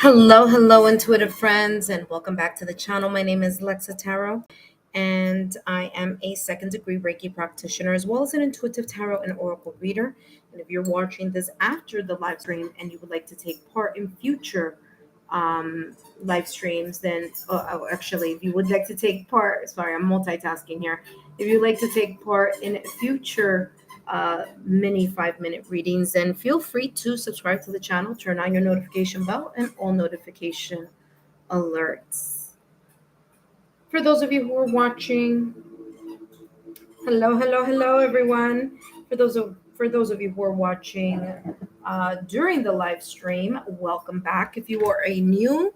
Hello, intuitive friends, and welcome back to the channel. My name is Lexa Tarot, and I am a second degree Reiki practitioner as well as an intuitive tarot and oracle reader. And if you're watching this after the live stream and you would like to take part in future live streams, then actually, if you would like to take part, sorry, I'm multitasking here. If you'd like to take part in future mini 5-minute readings, then feel free to subscribe to the channel, turn on your notification bell and all notification alerts. For those of you who are watching, hello, everyone. For those of you who are watching during the live stream, welcome back. If you are a new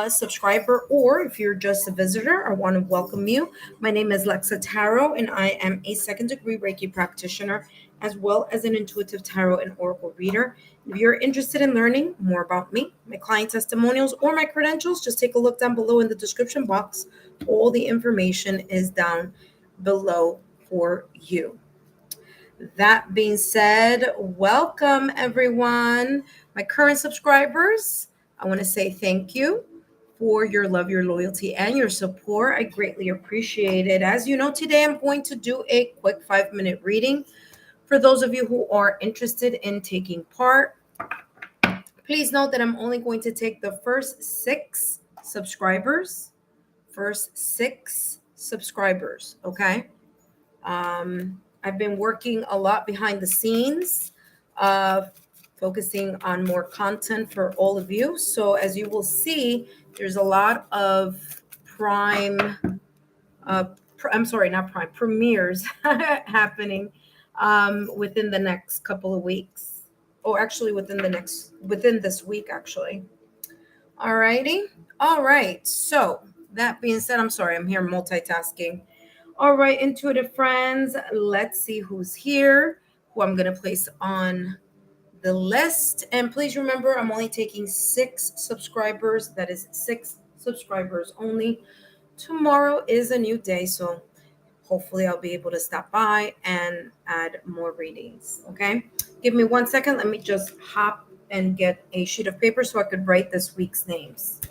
subscriber, or if you're just a visitor, I want to welcome you. My name is Lexa Tarot, and I am a second degree Reiki practitioner as well as an intuitive tarot and oracle reader. If you're interested in learning more about me, my client testimonials, or my credentials, just take a look down below in the description box. All the information is down below for you. That being said, welcome everyone. My current subscribers, I want to say thank you for your love, your loyalty, and your support. I greatly appreciate it. As you know, today I'm going to do a quick 5-minute reading. For those of you who are interested in taking part, please note that I'm only going to take the first 6 subscribers. Okay? I've been working a lot behind the scenes, focusing on more content for all of you. So as you will see, there's a lot of premieres happening within the next couple of weeks, or actually within this week, actually. Alrighty. All right. So that being said, I'm sorry, I'm here multitasking. All right, intuitive friends, let's see who's here, who I'm going to place on the list. And please remember, I'm only taking 6 subscribers. That is 6 subscribers only. Tomorrow is a new day, so hopefully I'll be able to stop by and add more readings. Okay, give me 1 second. Let me just hop and get a sheet of paper so I could write this week's names.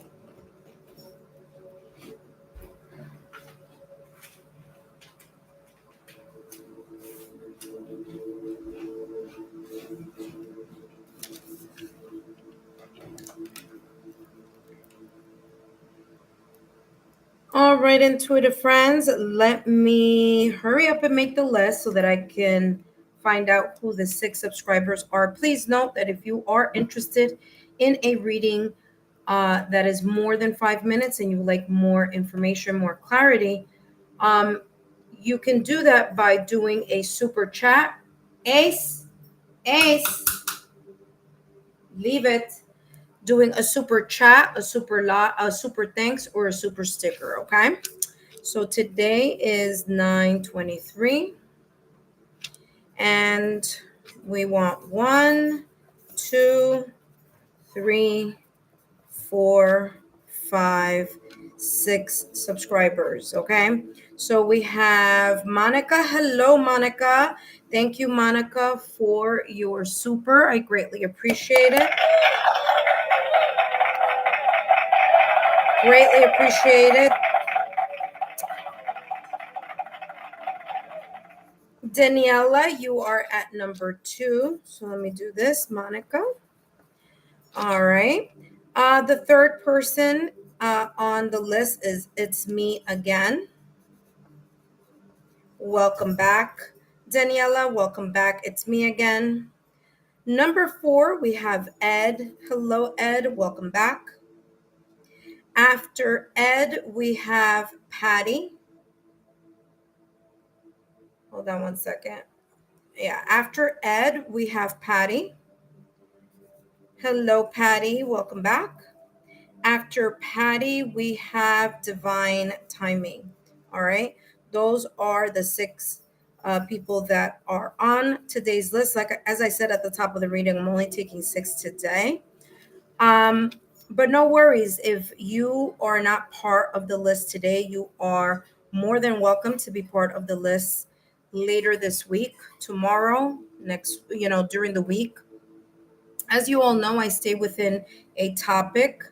All right, intuitive friends, let me hurry up and make the list so that I can find out who the 6 subscribers are. Please note that if you are interested in a reading that is more than 5 minutes and you would like more information, more clarity, you can do that by doing a super chat. Ace, leave it. Doing a super chat, a super thanks, or a super sticker. Okay. So today is 9/23, and we want 1, 2, 3, 4, 5, 6 subscribers. Okay. So we have Monica. Hello, Monica. Thank you, Monica, for your super. I greatly appreciate it. Greatly appreciate it. Daniela, you are at number 2. So let me do this, Monica. All right. The third person on the list is It's Me Again. Welcome back, Daniela. Welcome back. It's me again. Number 4, we have Ed. Hello, Ed. Welcome back. After Ed, we have Patty. Hold on 1 second. Yeah, after Ed, we have Patty. Hello, Patty. Welcome back. After Patty, we have Divine Timing. All right. Those are the 6 people that are on today's list. Like, as I said at the top of the reading, I'm only taking 6 today. But no worries. If you are not part of the list today, you are more than welcome to be part of the list later this week, tomorrow, during the week. As you all know, I stay within a topic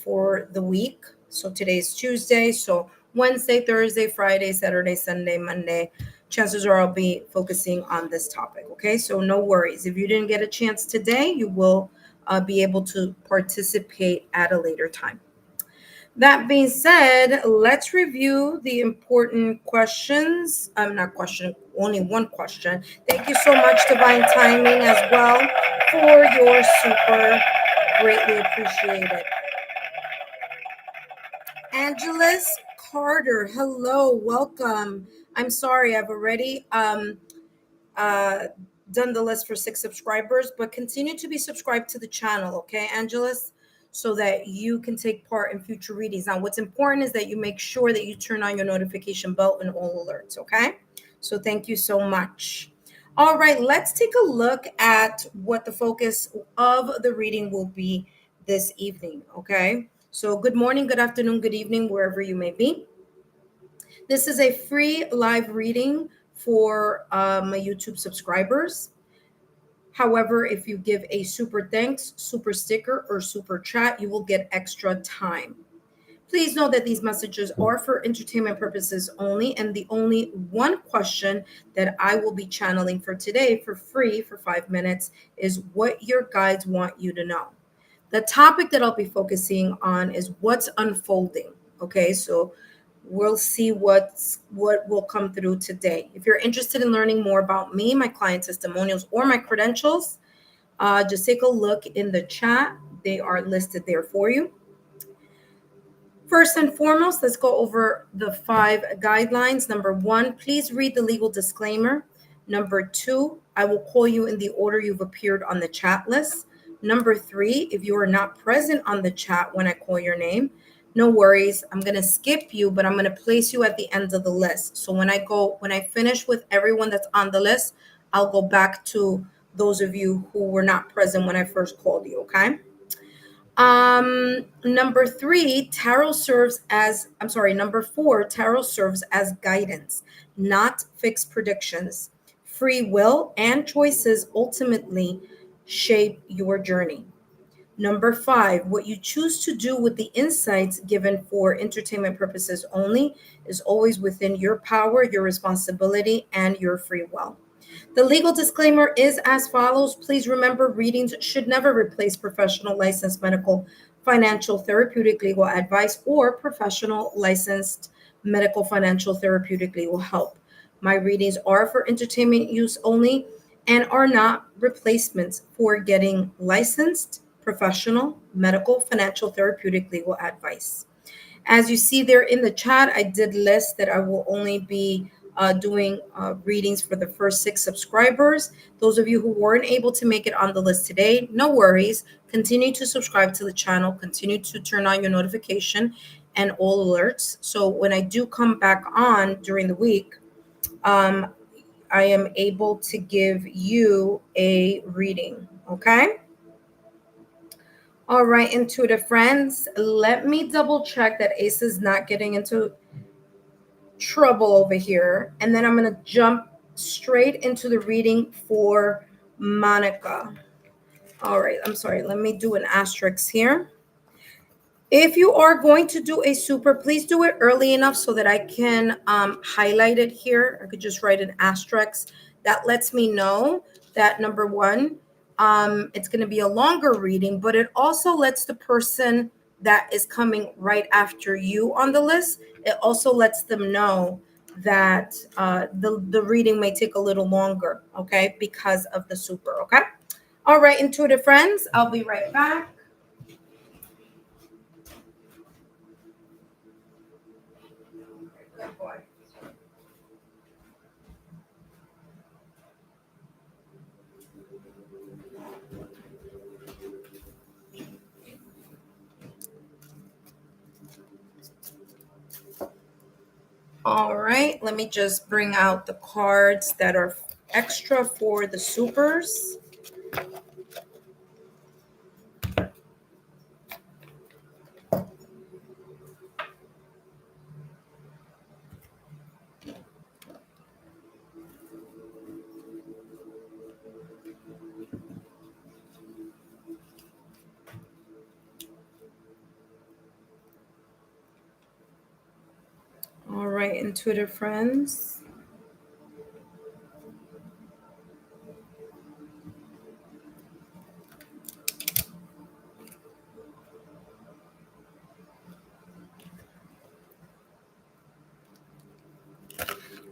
for the week. So today is Tuesday. So Wednesday, Thursday, Friday, Saturday, Sunday, Monday, chances are I'll be focusing on this topic. Okay. So no worries. If you didn't get a chance today, you will be able to participate at a later time. That being said, let's review the important questions. I'm not question, only one question. Thank you so much, Divine Timing, as well, for your super. Greatly appreciated. Angeles Carter, hello, welcome. I'm sorry, I've already uh, done the list for 6 subscribers, but continue to be subscribed to the channel, okay, Angelus, so that you can take part in future readings. Now, what's important is that you make sure that you turn on your notification bell and all alerts, okay? So thank you so much. All right, let's take a look at what the focus of the reading will be this evening, okay? So good morning, good afternoon, good evening, wherever you may be. This is a free live reading for my YouTube subscribers. However, if you give a super thanks, super sticker, or super chat, you will get extra time. Please know that these messages are for entertainment purposes only, and the only one question that I will be channeling for today for free for 5 minutes is what your guides want you to know. The topic that I'll be focusing on is what's unfolding. Okay, so we'll see what will come through today. If you're interested in learning more about me, my client testimonials, or my credentials, just take a look in the chat. They are listed there for you. First and foremost, let's go over the 5 guidelines. Number 1, please read the legal disclaimer. Number 2, I will call you in the order you've appeared on the chat list. Number 3, if you are not present on the chat when I call your name, no worries. I'm going to skip you, but I'm going to place you at the end of the list. So when I finish with everyone that's on the list, I'll go back to those of you who were not present when I first called you, okay? Number 3, tarot serves as, I'm sorry, number 4, tarot serves as guidance, not fixed predictions. Free will and choices ultimately shape your journey. Number 5, what you choose to do with the insights given for entertainment purposes only is always within your power, your responsibility, and your free will. The legal disclaimer is as follows. Please remember, readings should never replace professional licensed medical, financial, therapeutic legal advice or professional licensed medical, financial, therapeutic legal help. My readings are for entertainment use only and are not replacements for getting licensed professional medical, financial, therapeutic legal advice. As you see there in the chat, I did list that I will only be doing readings for the first 6 subscribers. Those of you who weren't able to make it on the list today, no worries. Continue to subscribe to the channel, continue to turn on your notification and all alerts. So when I do come back on during the week, I am able to give you a reading, okay? All right, intuitive friends, let me double check that Ace is not getting into trouble over here. And then I'm going to jump straight into the reading for Monica. All right, I'm sorry. Let me do an asterisk here. If you are going to do a super, please do it early enough so that I can highlight it here. I could just write an asterisk. That lets me know that number 1, it's going to be a longer reading, but it also lets the person that is coming right after you on the list, it also lets them know that the reading may take a little longer, okay, because of the super, okay? All right, intuitive friends, I'll be right back. Good boy. All right, let me just bring out the cards that are extra for the supers. intuitive friends.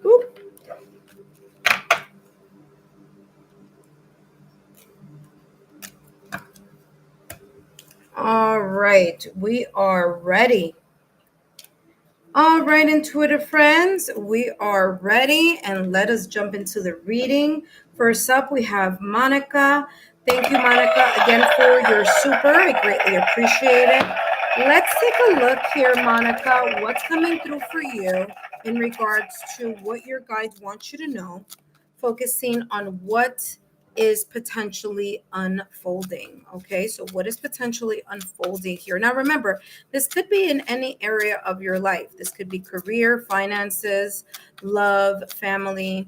Oop. All right, we are ready. All right, intuitive friends, we are ready, and let us jump into the reading. First up, we have Monica. Thank you, Monica, again for your super. I greatly appreciate it. Let's take a look here, Monica. What's coming through for you in regards to what your guides want you to know, focusing on what is potentially unfolding. Okay, so what is potentially unfolding here? Now, remember, this could be in any area of your life. This could be career, finances, love, family,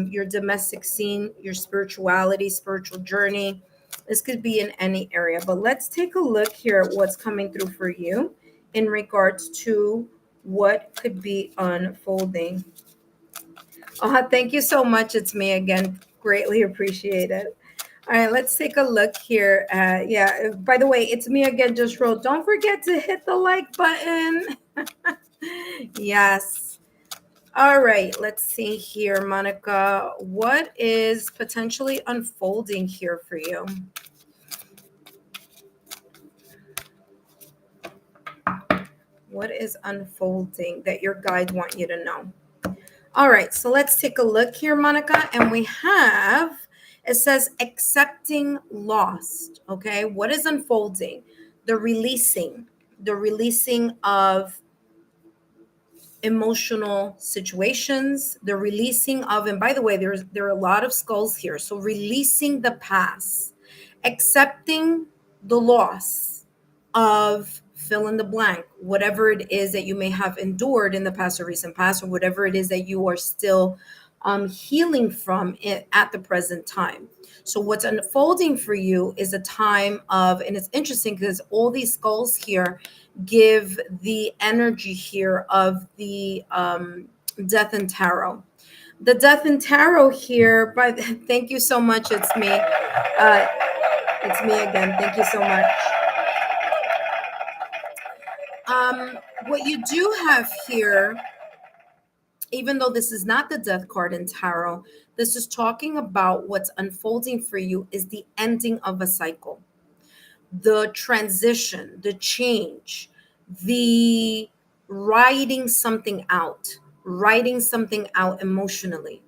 your domestic scene, your spirituality, spiritual journey. This could be in any area. But let's take a look here at what's coming through for you in regards to what could be unfolding. Thank you so much. It's me again. Greatly appreciate it. All right, let's take a look here. By the way, it's me again. Just wrote, don't forget to hit the like button. Yes. All right, let's see here, Monica. What is potentially unfolding here for you? What is unfolding that your guides want you to know? All right, so let's take a look here, Monica. And we have, it says accepting loss. Okay, what is unfolding? The releasing of emotional situations, the releasing of, and by the way, there are a lot of skulls here. So releasing the past, accepting the loss of fill in the blank, whatever it is that you may have endured in the past or recent past, or whatever it is that you are still healing from it at the present time. So what's unfolding for you is a time of, and it's interesting because all these skulls here give the energy here of the death and tarot. The death and tarot here, by thank you so much. It's me. It's me again. Thank you so much. What you do have here, even though this is not the death card in tarot, this is talking about what's unfolding for you is the ending of a cycle, the transition, the change, the writing something out emotionally.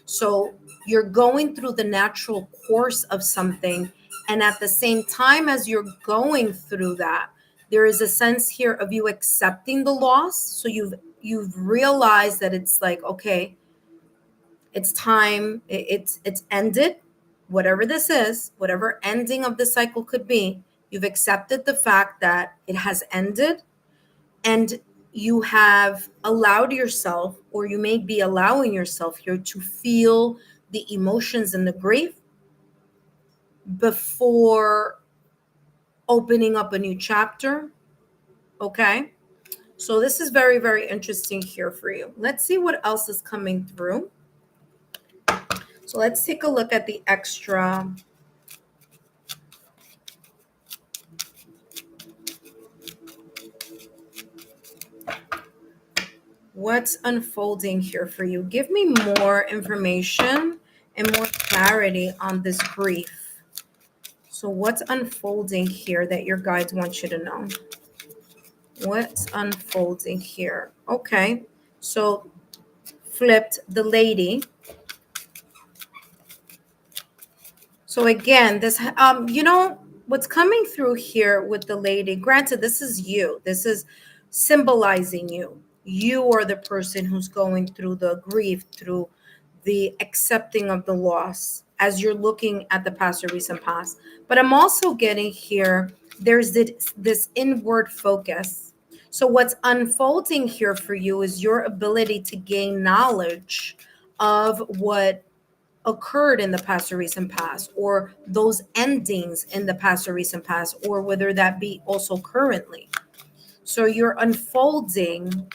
So you're going through the natural course of something. And at the same time as you're going through that, there is a sense here of you accepting the loss. So you've realized that it's like, okay, it's time, it's ended. Whatever this is, whatever ending of the cycle could be, you've accepted the fact that it has ended, and you have allowed yourself, or you may be allowing yourself here, to feel the emotions and the grief before opening up a new chapter. Okay, so this is very, very interesting here for you. Let's see what else is coming through. So let's take a look at the extra. What's unfolding here for you? Give me more information and more clarity on this grief. So what's unfolding here that your guides want you to know? What's unfolding here? Okay, so flipped the lady. So again, this, what's coming through here with the lady, granted, this is you. This is symbolizing you. You are the person who's going through the grief, through the accepting of the loss as you're looking at the past or recent past. But I'm also getting here, there's this inward focus. So what's unfolding here for you is your ability to gain knowledge of what occurred in the past or recent past, or those endings in the past or recent past, or whether that be also currently. So you're unfolding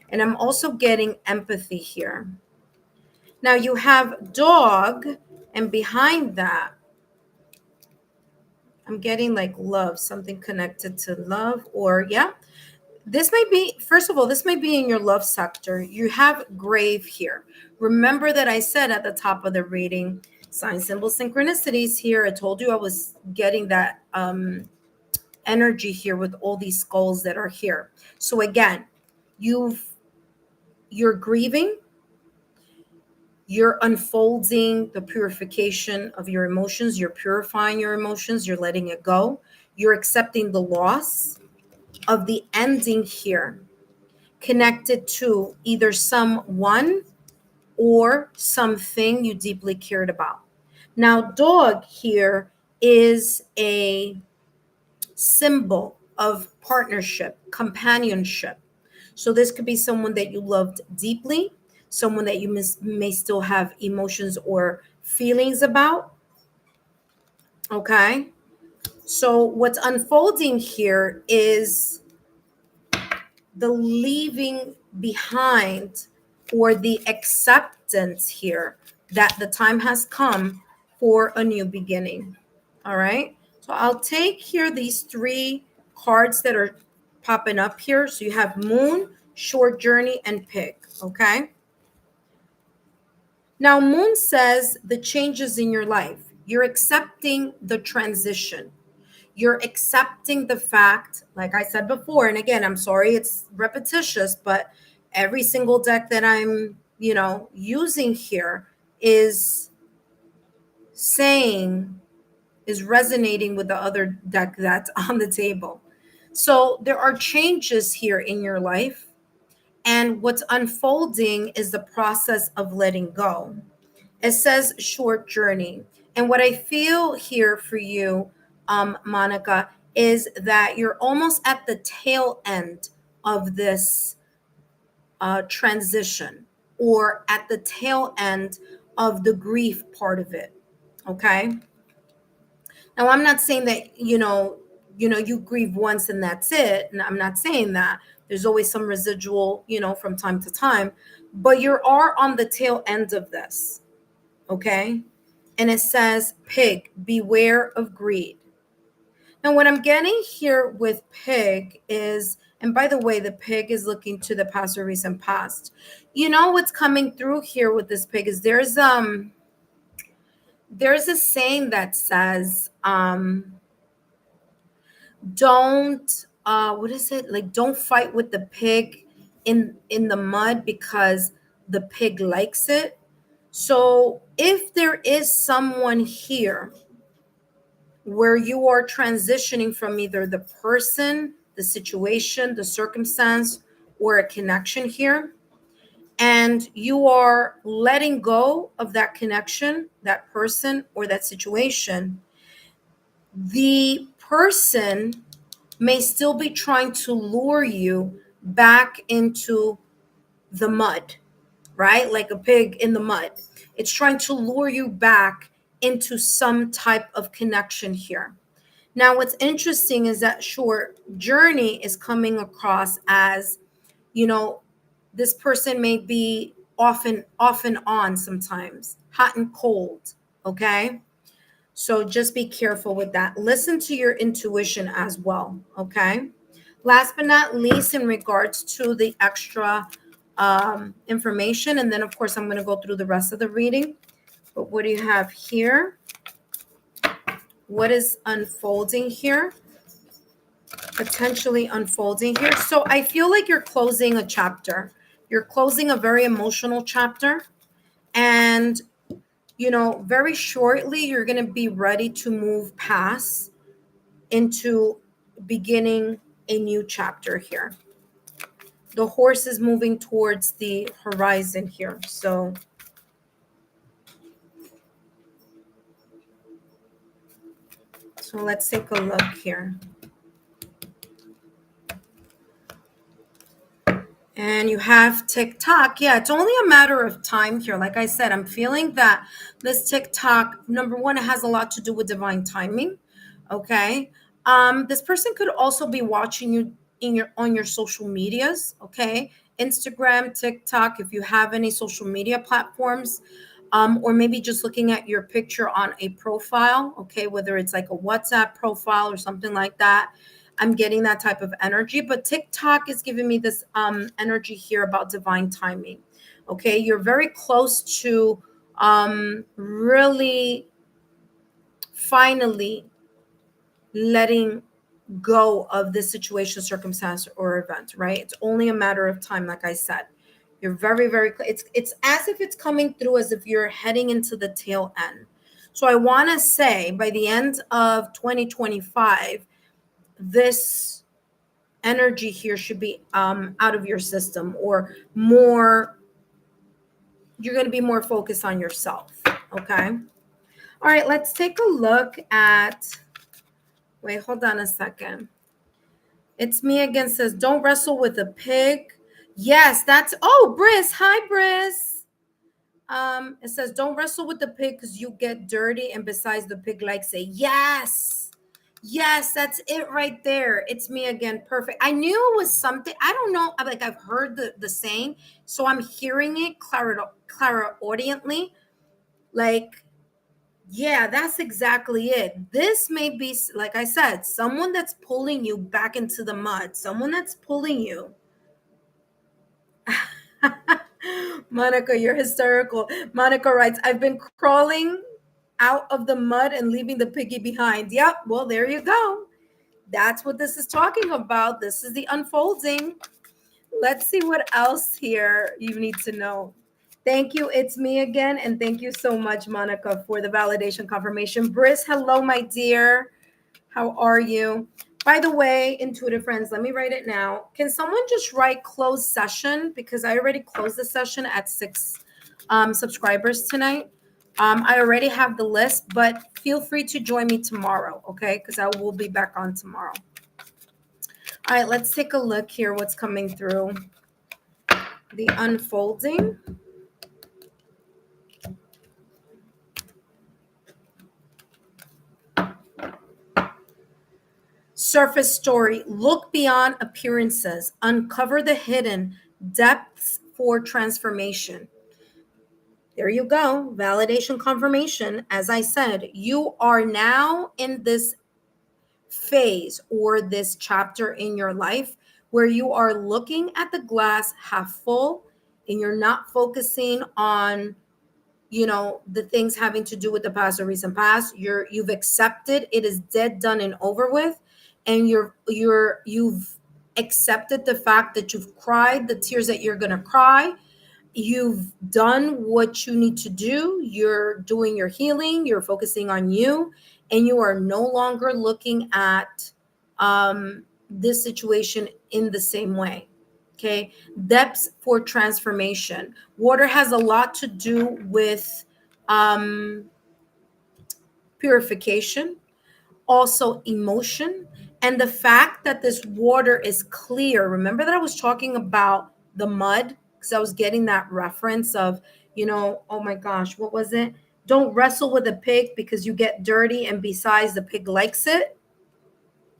And I'm also getting empathy here. Now you have dog, and behind that, I'm getting like love, something connected to love, or yeah. This might be, first of all, this might be in your love sector. You have grave here. Remember that I said at the top of the reading, sign symbol synchronicities here. I told you I was getting that energy here with all these skulls that are here. So again, you're grieving, you're unfolding the purification of your emotions, you're purifying your emotions, you're letting it go, you're accepting the loss of the ending here, connected to either someone or something you deeply cared about. Now, dog here is a symbol of partnership, companionship. So this could be someone that you loved deeply, someone that you may still have emotions or feelings about. Okay. So what's unfolding here is the leaving behind, or the acceptance here that the time has come for a new beginning. All right. So I'll take here these three cards that are popping up here. So you have Moon, Short Journey, and Pig. Okay. Now, Moon says the changes in your life. You're accepting the transition. You're accepting the fact, like I said before, and again, I'm sorry it's repetitious, but every single deck that I'm, using here is saying, is resonating with the other deck that's on the table. So there are changes here in your life, and what's unfolding is the process of letting go. It says short journey. And what I feel here for you, Monica, is that you're almost at the tail end of this transition, or at the tail end of the grief part of it. Okay. Now, I'm not saying that, you grieve once and that's it. And I'm not saying that. There's always some residual, from time to time, but you are on the tail end of this. Okay. And it says, Pig, beware of greed. Now, what I'm getting here with Pig is, and by the way, the Pig is looking to the past or recent past. What's coming through here with this Pig is there's a saying that says, don't what is it, like, don't fight with the pig in the mud because the pig likes it. So if there is someone here where you are transitioning from either the person, the situation, the circumstance, or a connection here, and you are letting go of that connection, that person, or that situation, the person may still be trying to lure you back into the mud, right? Like a pig in the mud. It's trying to lure you back into some type of connection here. Now, what's interesting is that short journey is coming across as, this person may be off and on sometimes, hot and cold. Okay. So just be careful with that. Listen to your intuition as well. Okay. Last but not least, in regards to the extra information, and then of course I'm going to go through the rest of the reading. But what do you have here? What is unfolding here? Potentially unfolding here. So I feel like you're closing a chapter. You're closing a very emotional chapter. And, very shortly, you're going to be ready to move past into beginning a new chapter here. The horse is moving towards the horizon here. So let's take a look here. And you have TikTok. Yeah, it's only a matter of time here. Like I said, I'm feeling that this TikTok, number one, it has a lot to do with divine timing. Okay. This person could also be watching you on your social medias. Okay. Instagram, TikTok, if you have any social media platforms, or maybe just looking at your picture on a profile, okay, whether it's like a WhatsApp profile or something like that. I'm getting that type of energy, but TikTok is giving me this energy here about divine timing. Okay, you're very close to really finally letting go of this situation, circumstance, or event, right? It's only a matter of time, like I said. You're very, very it's as if it's coming through as if you're heading into the tail end. So I want to say by the end of 2025, this energy here should be out of your system, or more, you're going to be more focused on yourself. Okay. All right, let's take a look at, wait, hold on a second. It's me again says, don't wrestle with a pig. Yes, that's, oh, Briss. Hi, Briss. It says, don't wrestle with the pig because you get dirty. And besides, the pig likes it. Yes. Yes, that's it right there. It's me again. Perfect. I knew it was something. I don't know. Like, I've heard the saying, so I'm hearing it clairaudiently. Like, yeah, that's exactly it. This may be, like I said, someone that's pulling you back into the mud, someone that's pulling you. Monica, you're hysterical. Monica writes, I've been crawling out of the mud and leaving the piggy behind. Yep, well, there you go. That's what this is talking about. This is the unfolding. Let's see what else here you need to know. Thank you. It's me again. And thank you so much, Monica, for the validation confirmation. Briss, hello, my dear. How are you? By the way, intuitive friends, let me write it now. Can someone just write closed session? Because I already closed the session at 6 subscribers tonight. I already have the list, but feel free to join me tomorrow, okay? Because I will be back on tomorrow. All right, let's take a look here what's coming through. The unfolding. Surface story. Look beyond appearances. Uncover the hidden depths for transformation. There you go. Validation confirmation. As I said, you are now in this phase or this chapter in your life where you are looking at the glass half full and you're not focusing on, the things having to do with the past or recent past. You've accepted it is dead, done, and over with, and you've accepted the fact that you've cried the tears that you're gonna cry. You've done what you need to do. You're doing your healing. You're focusing on you, and you are no longer looking at this situation in the same way. Okay. Depths for transformation. Water has a lot to do with purification, also emotion, and the fact that this water is clear. Remember that I was talking about the mud, because I was getting that reference of, oh my gosh, what was it? Don't wrestle with a pig because you get dirty, and besides, the pig likes it.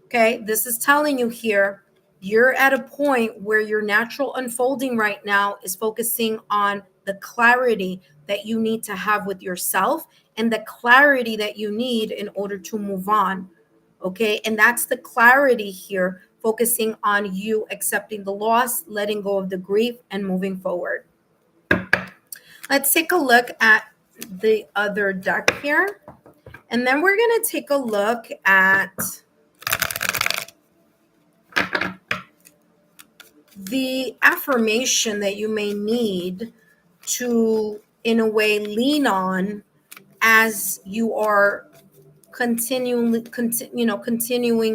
Okay, this is telling you here, you're at a point where your natural unfolding right now is focusing on the clarity that you need to have with yourself and the clarity that you need in order to move on. Okay, and that's the clarity here, focusing on you accepting the loss, letting go of the grief, and moving forward. Let's take a look at the other deck here, and then we're going to take a look at the affirmation that you may need to, in a way, lean on as you are continuing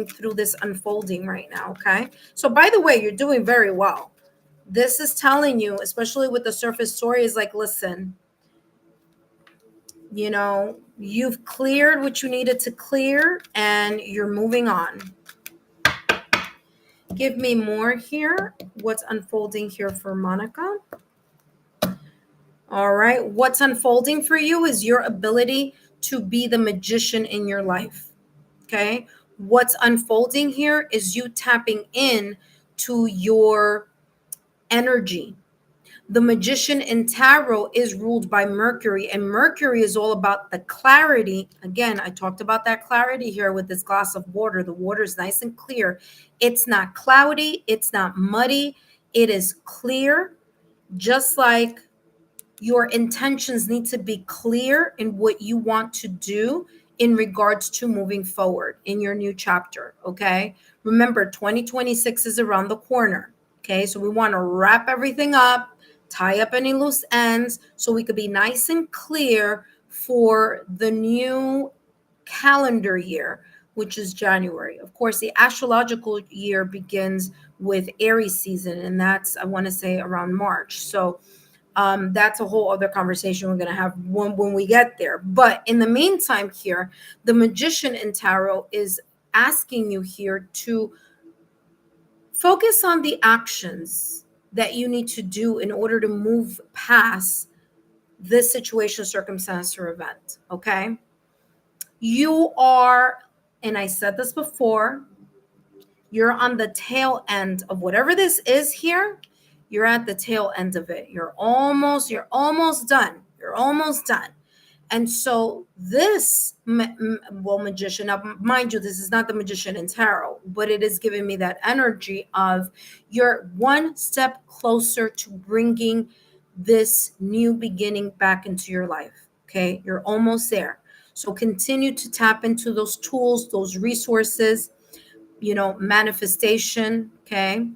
through this unfolding right now. Okay, so by the way, you're doing very well. This is telling you, especially with the surface story, is like, listen, you've cleared what you needed to clear and you're moving on. Give me more here. What's unfolding here for Monica? All right. What's unfolding for you is your ability to be the magician in your life. Okay. What's unfolding here is you tapping in to your energy. The Magician in Tarot is ruled by Mercury, and Mercury is all about the clarity. Again, I talked about that clarity here with this glass of water. The water is nice and clear. It's not cloudy. It's not muddy. It is clear, just like your intentions need to be clear in what you want to do in regards to moving forward in your new chapter. Okay. Remember, 2026 is around the corner. Okay. So we want to wrap everything up, tie up any loose ends so we could be nice and clear for the new calendar year, which is January. Of course, the astrological year begins with Aries season, and that's, I want to say, around March. So that's a whole other conversation we're going to have when we get there. But in the meantime here, the Magician in Tarot is asking you here to focus on the actions that you need to do in order to move past this situation, circumstance, or event. Okay. You are, and I said this before, you're on the tail end of whatever this is here. You're at the tail end of it. You're almost done. You're almost done. And so this, magician, now mind you, this is not the Magician in Tarot, but it is giving me that energy of you're one step closer to bringing this new beginning back into your life. Okay. You're almost there. So continue to tap into those tools, those resources, manifestation. Okay.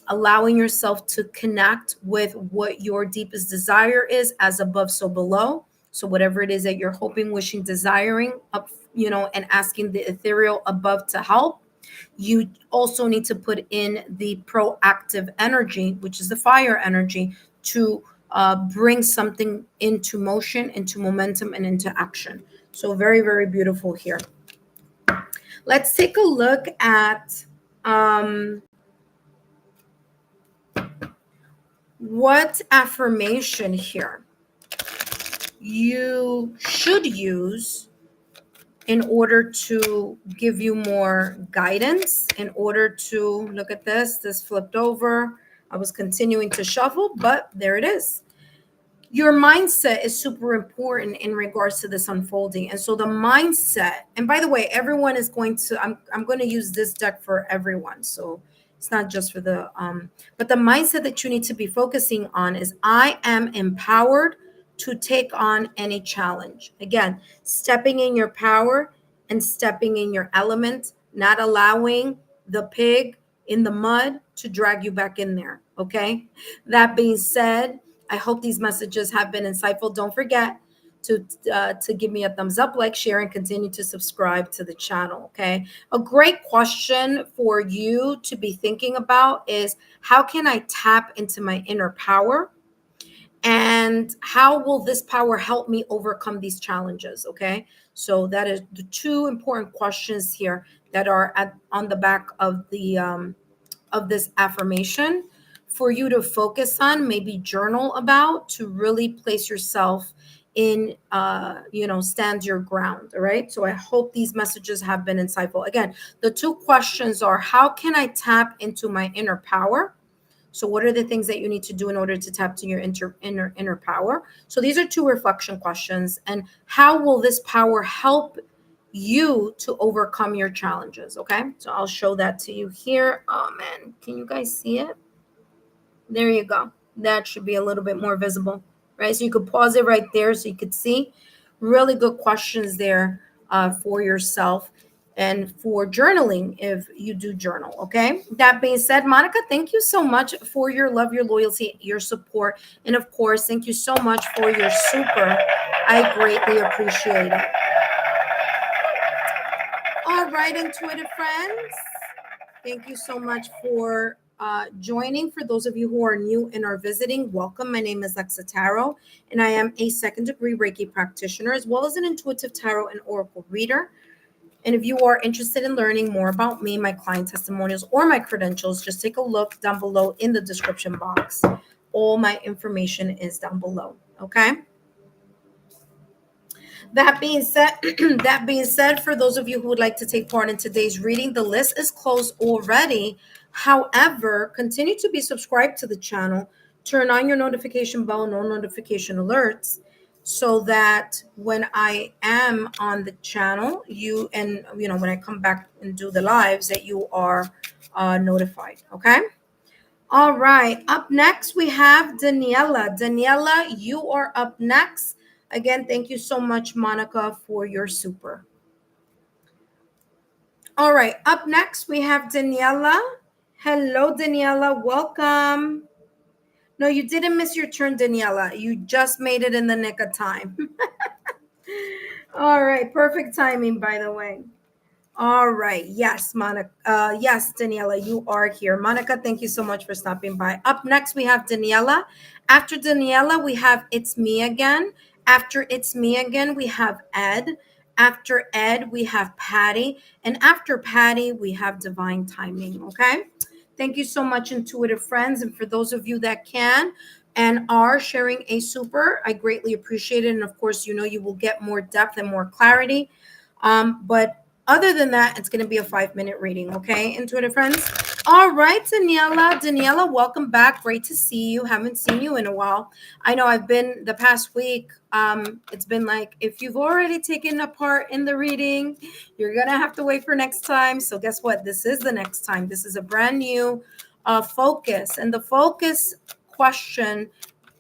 Allowing yourself to connect with what your deepest desire is, as above, so below. So whatever it is that you're hoping, wishing, desiring up, and asking the ethereal above to help. You also need to put in the proactive energy, which is the fire energy, to bring something into motion, into momentum, and into action. So very, very beautiful here. Let's take a look at what affirmation here you should use in order to give you more guidance, in order to look at this flipped over. I was continuing to shuffle, but there it is. Your mindset is super important in regards to this unfolding. And so the mindset, and by the way, everyone is going to, I'm going to use this deck for everyone. So it's not just for the, but the mindset that you need to be focusing on is I am empowered to take on any challenge. Again, stepping in your power and stepping in your element, not allowing the pig in the mud to drag you back in there. Okay. That being said, I hope these messages have been insightful. Don't forget to give me a thumbs up, like, share, and continue to subscribe to the channel. Okay. A great question for you to be thinking about is, how can I tap into my inner power? And how will this power help me overcome these challenges? Okay. So that is the two important questions here that are on the back of the of this affirmation for you to focus on, maybe journal about, to really place yourself in, stand your ground. All right. So I hope these messages have been insightful. Again, the two questions are, how can I tap into my inner power? So what are the things that you need to do in order to tap to your inner power? So these are two reflection questions. And how will this power help you to overcome your challenges? Okay. So I'll show that to you here. Oh man, can you guys see it? There you go. That should be a little bit more visible, right? So you could pause it right there so you could see. Really good questions there for yourself and for journaling if you do journal. Okay. That being said, Monica, thank you so much for your love, your loyalty, your support. And of course, thank you so much for your super. I greatly appreciate it. All right, intuitive friends. Thank you so much for joining. For those of you who are new and are visiting, welcome. My name is Lexa Tarot, and I am a second-degree Reiki practitioner, as well as an intuitive tarot and oracle reader. And if you are interested in learning more about me, my client testimonials, or my credentials, just take a look down below in the description box. All my information is down below, okay? That being said, that being said, for those of you who would like to take part in today's reading, the list is closed already. However, continue to be subscribed to the channel. Turn on your notification bell, no notification alerts, so that when I am on the channel, when I come back and do the lives, that you are notified. Okay. All right. Up next, we have Daniela. Daniela, you are up next. Again, thank you so much, Monica, for your super. All right. Up next, we have Daniela. Hello, Daniela. Welcome. No, you didn't miss your turn, Daniela. You just made it in the nick of time. All right. Perfect timing, by the way. All right. Yes, Monica. Yes, Daniela, you are here. Monica, thank you so much for stopping by. Up next, we have Daniela. After Daniela, we have It's Me Again. After It's Me Again, we have Ed. After Ed, we have Patty. And after Patty, we have Divine Timing. Okay. Thank you so much, intuitive friends. And for those of you that can and are sharing a super, I greatly appreciate it. And of course, you will get more depth and more clarity. But other than that, it's going to be a 5-minute reading. Okay, intuitive friends. All right, Daniela. Daniela, welcome back. Great to see you. Haven't seen you in a while. I know I've been the past week. It's been like, if you've already taken a part in the reading, you're going to have to wait for next time. So guess what? This is the next time. This is a brand new focus. And the focus question,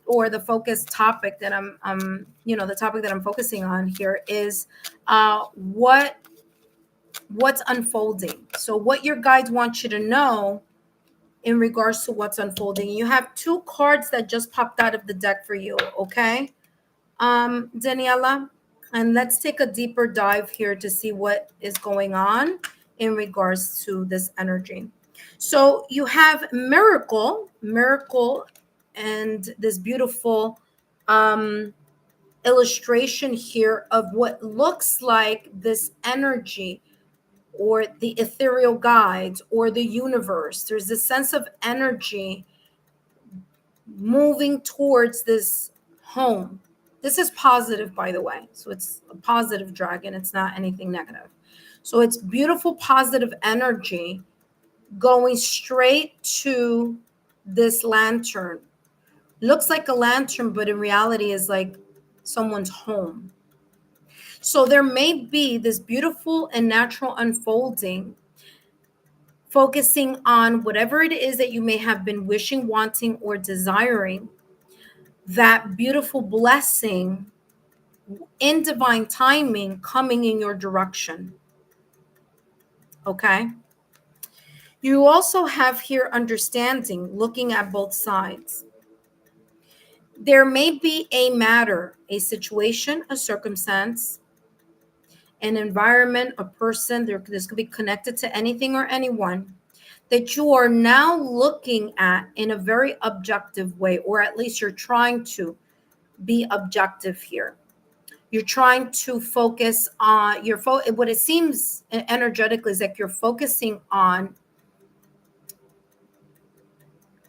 or the focus topic that the topic that I'm focusing on here is what's unfolding. So what your guides want you to know in regards to what's unfolding. You have 2 cards that just popped out of the deck for you. Okay, Daniela, and let's take a deeper dive here to see what is going on in regards to this energy. So you have miracle, and this beautiful illustration here of what looks like this energy, or the ethereal guides, or the universe. There's this sense of energy moving towards this home. This is positive, by the way. So it's a positive dragon. It's not anything negative. So it's beautiful, positive energy going straight to this lantern. Looks like a lantern, but in reality is like someone's home. So there may be this beautiful and natural unfolding, focusing on whatever it is that you may have been wishing, wanting, or desiring, that beautiful blessing in divine timing coming in your direction. Okay. You also have here understanding, looking at both sides. There may be a matter, a situation, a circumstance, an environment, a person. This could be connected to anything or anyone that you are now looking at in a very objective way, or at least you're trying to be objective here. You're trying to focus on what it seems energetically is like you're focusing on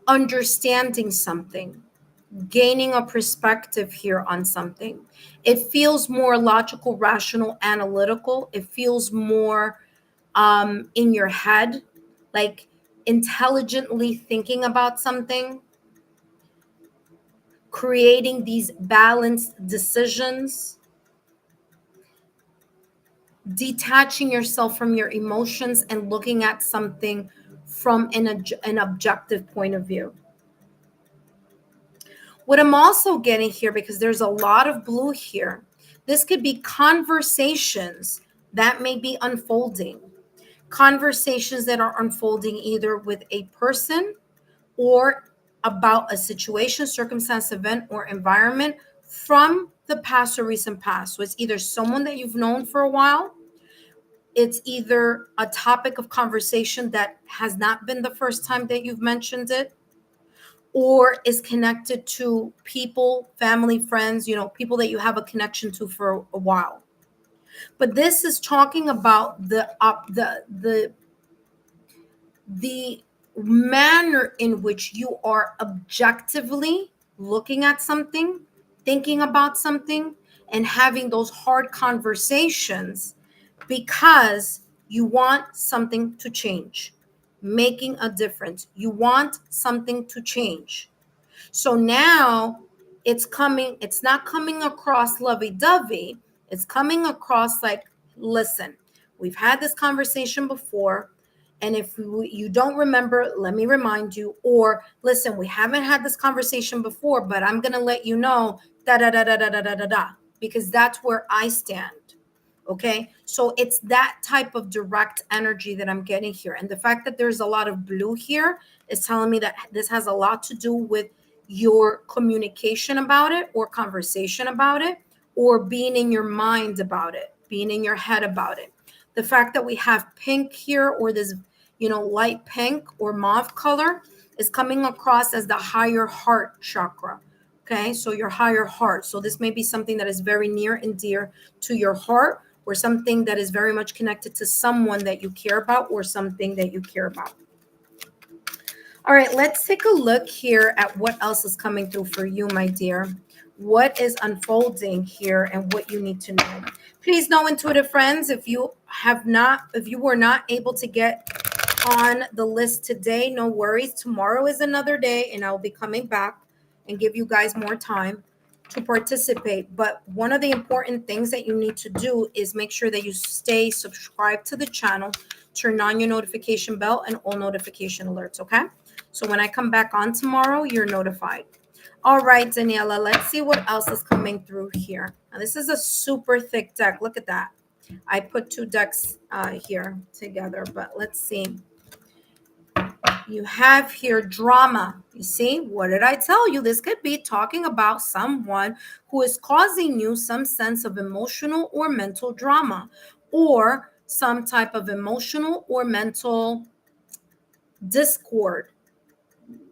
understanding something, gaining a perspective here on something. It feels more logical, rational, analytical. It feels more in your head, like intelligently thinking about something, creating these balanced decisions, detaching yourself from your emotions and looking at something from an objective point of view. What I'm also getting here, because there's a lot of blue here, this could be conversations that may be unfolding. Conversations that are unfolding either with a person or about a situation, circumstance, event, or environment from the past or recent past. So it's either someone that you've known for a while, it's either a topic of conversation that has not been the first time that you've mentioned it, or is connected to people, family, friends, people that you have a connection to for a while. But this is talking about the manner in which you are objectively looking at something, thinking about something, and having those hard conversations because you want something to change, making a difference. You want something to change. So now it's not coming across lovey-dovey. It's coming across like, listen, we've had this conversation before. And if you don't remember, let me remind you. Or listen, we haven't had this conversation before, but I'm going to let you know, da da da da da da da da da, because that's where I stand. Okay. So it's that type of direct energy that I'm getting here. And the fact that there's a lot of blue here is telling me that this has a lot to do with your communication about it, or conversation about it, or being in your mind about it, being in your head about it. The fact that we have pink here, or this, light pink or mauve color, is coming across as the higher heart chakra. Okay, so your higher heart. So this may be something that is very near and dear to your heart, or something that is very much connected to someone that you care about, or something that you care about. All right, let's take a look here at what else is coming through for you, my dear. What is unfolding here and what you need to know. Please know, intuitive friends, if you were not able to get on the list today, no worries. Tomorrow is another day, and I'll be coming back and give you guys more time to participate. But one of the important things that you need to do is make sure that you stay subscribed to the channel, turn on your notification bell and all notification alerts, okay? So when I come back on tomorrow, you're notified. All right, Daniela, let's see what else is coming through here. Now, this is a super thick deck. Look at that. I put two decks here together, but let's see. You have here drama. You see, what did I tell you? This could be talking about someone who is causing you some sense of emotional or mental drama, or some type of emotional or mental discord.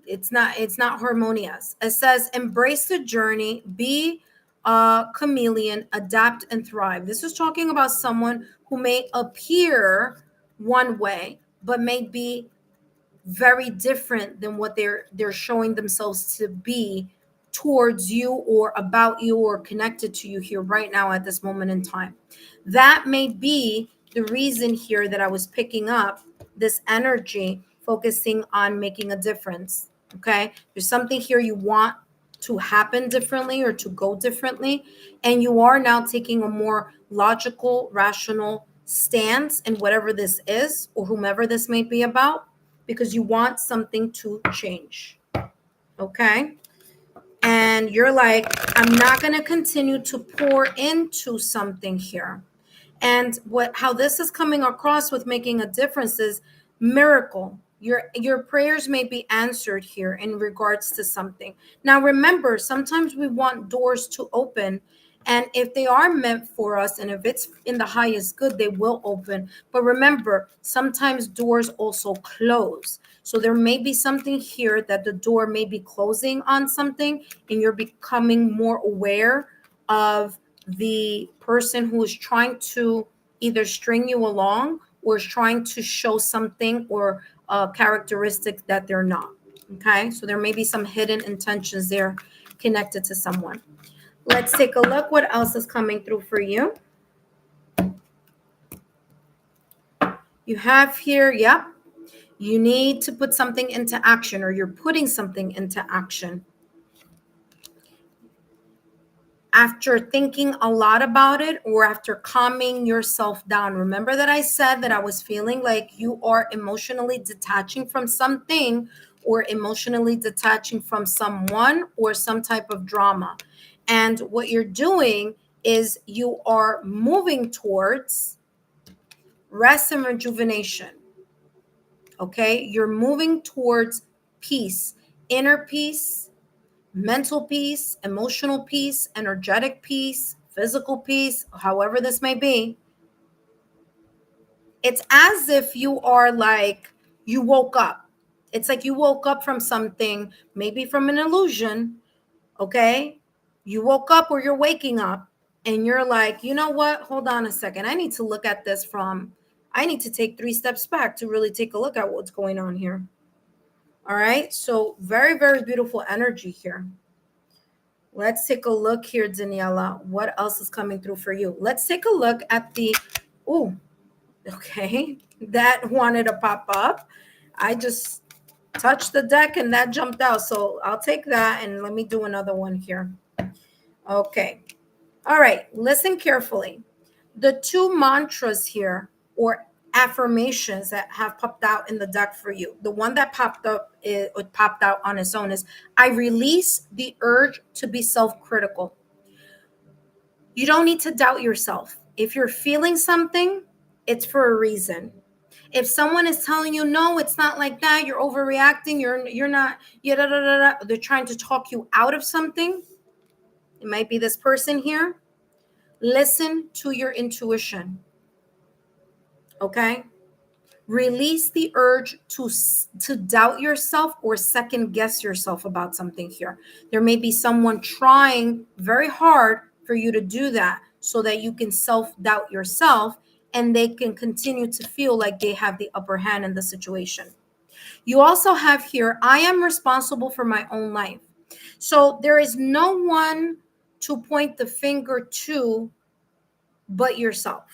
It's not harmonious. It says, embrace the journey, be a chameleon, adapt and thrive. This is talking about someone who may appear one way, but may be very different than what they're showing themselves to be towards you, or about you, or connected to you here right now at this moment in time. That may be the reason here that I was picking up this energy focusing on making a difference. Okay, there's something here you want to happen differently, or to go differently, and you are now taking a more logical, rational stance in whatever this is, or whomever this may be about, because you want something to change. Okay, and you're like, I'm not going to continue to pour into something here. And how this is coming across with making a difference is miracle. Your prayers may be answered here in regards to something. Now remember, sometimes we want doors to open, and if they are meant for us, and if it's in the highest good, they will open. But remember, sometimes doors also close. So there may be something here that the door may be closing on something, and you're becoming more aware of the person who is trying to either string you along, or is trying to show something or a characteristic that they're not. Okay, so there may be some hidden intentions there connected to someone. Let's take a look what else is coming through for you. You have here, yep, you need to put something into action, or you're putting something into action. After thinking a lot about it, or after calming yourself down. Remember that I said that I was feeling like you are emotionally detaching from something, or emotionally detaching from someone, or some type of drama. And what you're doing is you are moving towards rest and rejuvenation. Okay, you're moving towards peace, inner peace, mental peace, emotional peace, energetic peace, physical peace, however this may be. It's as if you are like, you woke up. It's like you woke up from something, maybe from an illusion. Okay, you woke up, or you're waking up, and you're like, you know what, hold on a second, I need to look at this I need to take 3 steps back to really take a look at what's going on here. All right, so very, very beautiful energy here. Let's take a look here, Daniela. What else is coming through for you? Let's take a look at the, oh, okay. That wanted to pop up. I just touched the deck and that jumped out. So I'll take that and let me do another one here. Okay. All right. Listen carefully. The two mantras here, or affirmations that have popped out in the deck for you. The one that popped up, it popped out on its own, is I release the urge to be self-critical. You don't need to doubt yourself. If you're feeling something, it's for a reason. If someone is telling you, no, it's not like that, you're overreacting, you're not, they're trying to talk you out of something. It might be this person here. Listen to your intuition. Okay? Release the urge to doubt yourself or second guess yourself about something here. There may be someone trying very hard for you to do that so that you can self-doubt yourself and they can continue to feel like they have the upper hand in the situation. You also have here, I am responsible for my own life. So there is no one to point the finger to but yourself.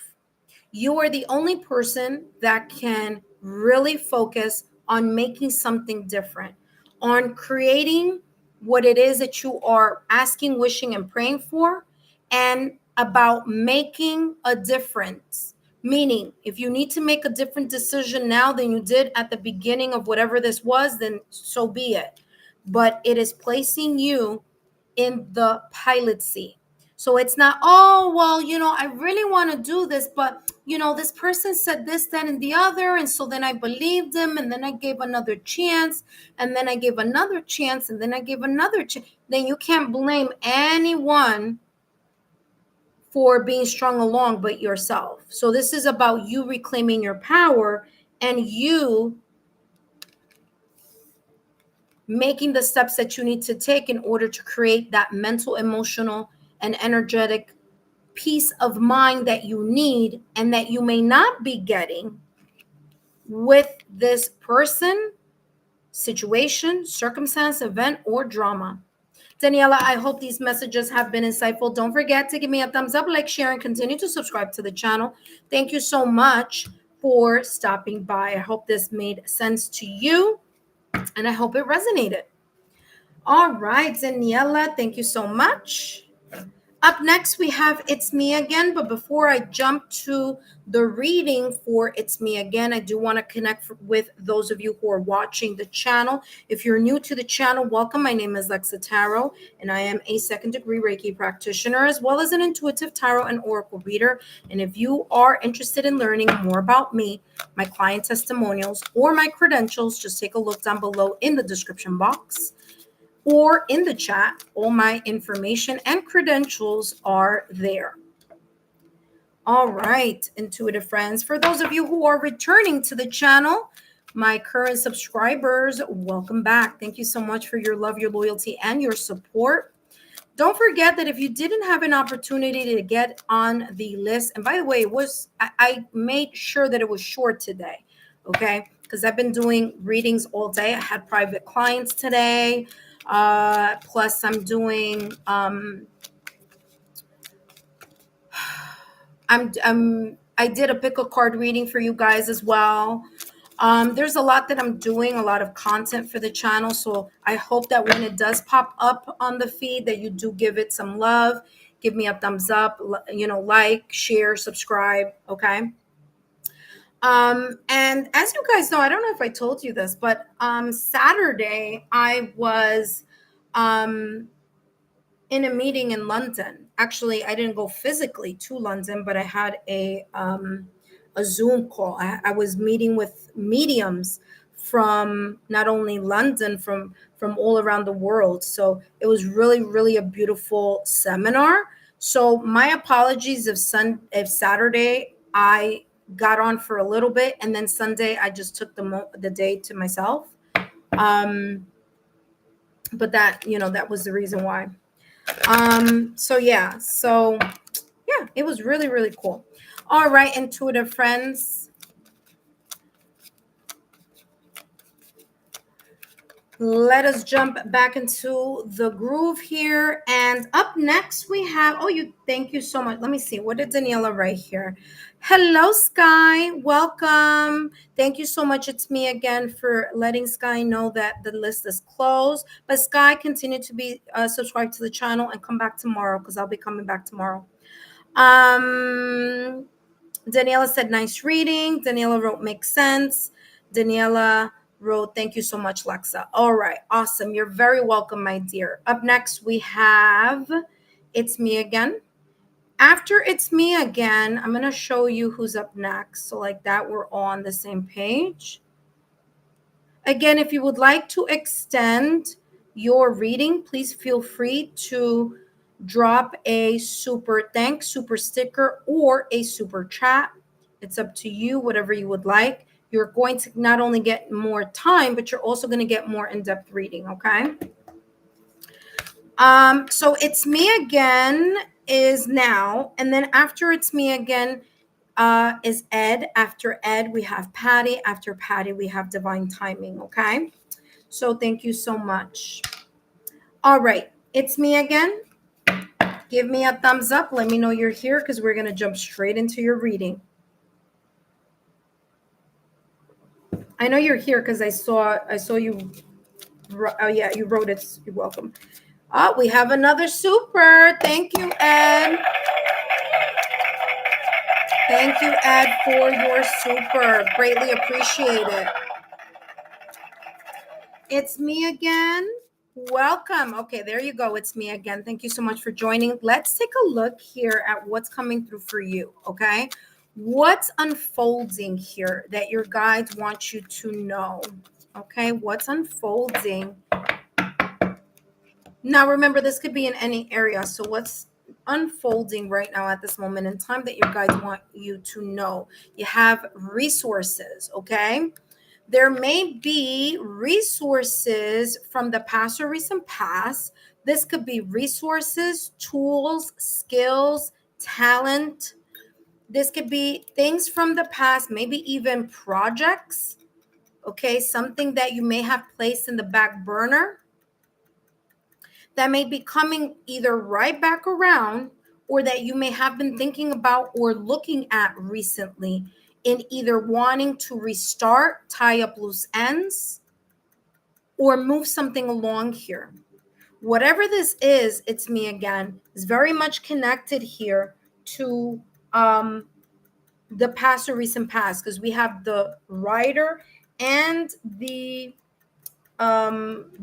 You are the only person that can really focus on making something different, on creating what it is that you are asking, wishing, and praying for, and about making a difference. Meaning, if you need to make a different decision now than you did at the beginning of whatever this was, then so be it. But it is placing you in the pilot seat. So it's not, oh, well, I really want to do this, but, this person said this, that, and the other. And so then I believed them. And then I gave another chance. And then I gave another chance. And then I gave another chance. Then you can't blame anyone for being strung along but yourself. So this is about you reclaiming your power and you making the steps that you need to take in order to create that mental, emotional, and energetic peace of mind that you need and that you may not be getting with this person, situation, circumstance, event, or drama. Daniela, I hope these messages have been insightful. Don't forget to give me a thumbs up, like, share, and continue to subscribe to the channel. Thank you so much for stopping by. I hope this made sense to you, and I hope it resonated. All right, Daniela, thank you so much. Up next, we have It's Me Again. But before I jump to the reading for It's Me Again, I do want to connect with those of you who are watching the channel. If you're new to the channel, welcome. My name is Lexa Tarot, and I am a second-degree Reiki practitioner, as well as an intuitive tarot and oracle reader. And if you are interested in learning more about me, my client testimonials, or my credentials, just take a look down below in the description box or in the chat. All my information and credentials are there. All right, intuitive friends. For those of you who are returning to the channel, my current subscribers, welcome back. Thank you so much for your love, your loyalty, and your support. Don't forget that if you didn't have an opportunity to get on the list, and by the way, I made sure that it was short today, okay? Because I've been doing readings all day. I had private clients today. Plus I'm doing I did a pick a card reading for you guys as well. There's a lot that I'm doing, a lot of content for the channel, so I hope that when it does pop up on the feed that you do give it some love, give me a thumbs up, like, share, subscribe, okay? And as you guys know, I don't know if I told you this, but Saturday I was in a meeting in London. Actually, I didn't go physically to London, but I had a Zoom call. I was meeting with mediums from not only London, from all around the world. So it was really, really a beautiful seminar. So my apologies if Saturday I got on for a little bit, and then Sunday I just took the day to myself. But that was the reason why. So yeah, it was really, really cool. All right, intuitive friends. Let us jump back into the groove here. And up next we have, thank you so much. Let me see. What did Daniela write here? Hello, Sky. Welcome. Thank you so much. It's me again for letting Sky know that the list is closed. But Sky, continue to be subscribed to the channel and come back tomorrow because I'll be coming back tomorrow. Daniela said, nice reading. Daniela wrote, makes sense. Daniela wrote, thank you so much, Lexa. All right, awesome. You're very welcome, my dear. Up next, we have It's Me Again. After It's Me Again, I'm going to show you who's up next. So like that, we're on the same page. Again, if you would like to extend your reading, please feel free to drop a super thanks, super sticker, or a super chat. It's up to you, whatever you would like. You're going to not only get more time, but you're also going to get more in-depth reading, okay? So It's Me Again is now, and then after It's Me Again is Ed. After Ed, we have Patty. After Patty, we have Divine Timing, okay? So thank you so much. All right, It's Me Again. Give me a thumbs up. Let me know you're here because we're going to jump straight into your reading. I know you're here because I saw you. Oh yeah, you wrote it. You're welcome. Oh, we have another super. Thank you, Ed. Thank you, Ed, for your super. Greatly appreciate it. It's me again. Welcome. Okay, there you go. It's me again. Thank you so much for joining. Let's take a look here at what's coming through for you, okay? What's unfolding here that your guides want you to know, okay? What's unfolding? Now, remember, this could be in any area. So what's unfolding right now at this moment in time that your guides want you to know? You have resources, okay? There may be resources from the past or recent past. This could be resources, tools, skills, talent. This could be things from the past, maybe even projects, okay? Something that you may have placed in the back burner that may be coming either right back around or that you may have been thinking about or looking at recently in either wanting to restart, tie up loose ends, or move something along here. Whatever this is, It's Me Again, is very much connected here to the past or recent past, because we have the rider and the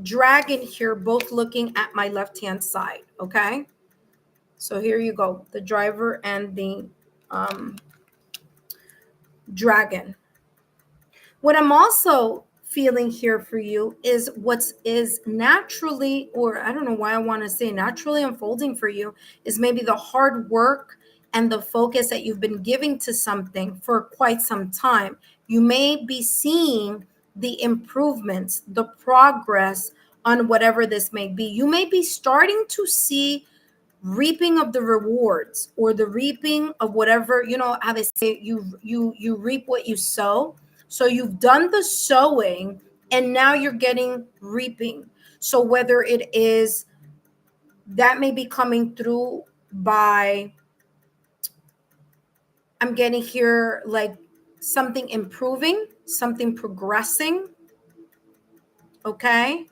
dragon here, both looking at my left-hand side, okay? So here you go, the driver and the dragon. What I'm also feeling here for you is what is naturally, or I don't know why I want to say naturally unfolding for you, is maybe the hard work and the focus that you've been giving to something for quite some time. You may be seeing the improvements, the progress on whatever this may be. You may be starting to see reaping of the rewards or the reaping of whatever, you know how they say you reap what you sow. So you've done the sowing and now you're getting reaping. So whether it is that may be coming through by, I'm getting here like something improving, something progressing, okay?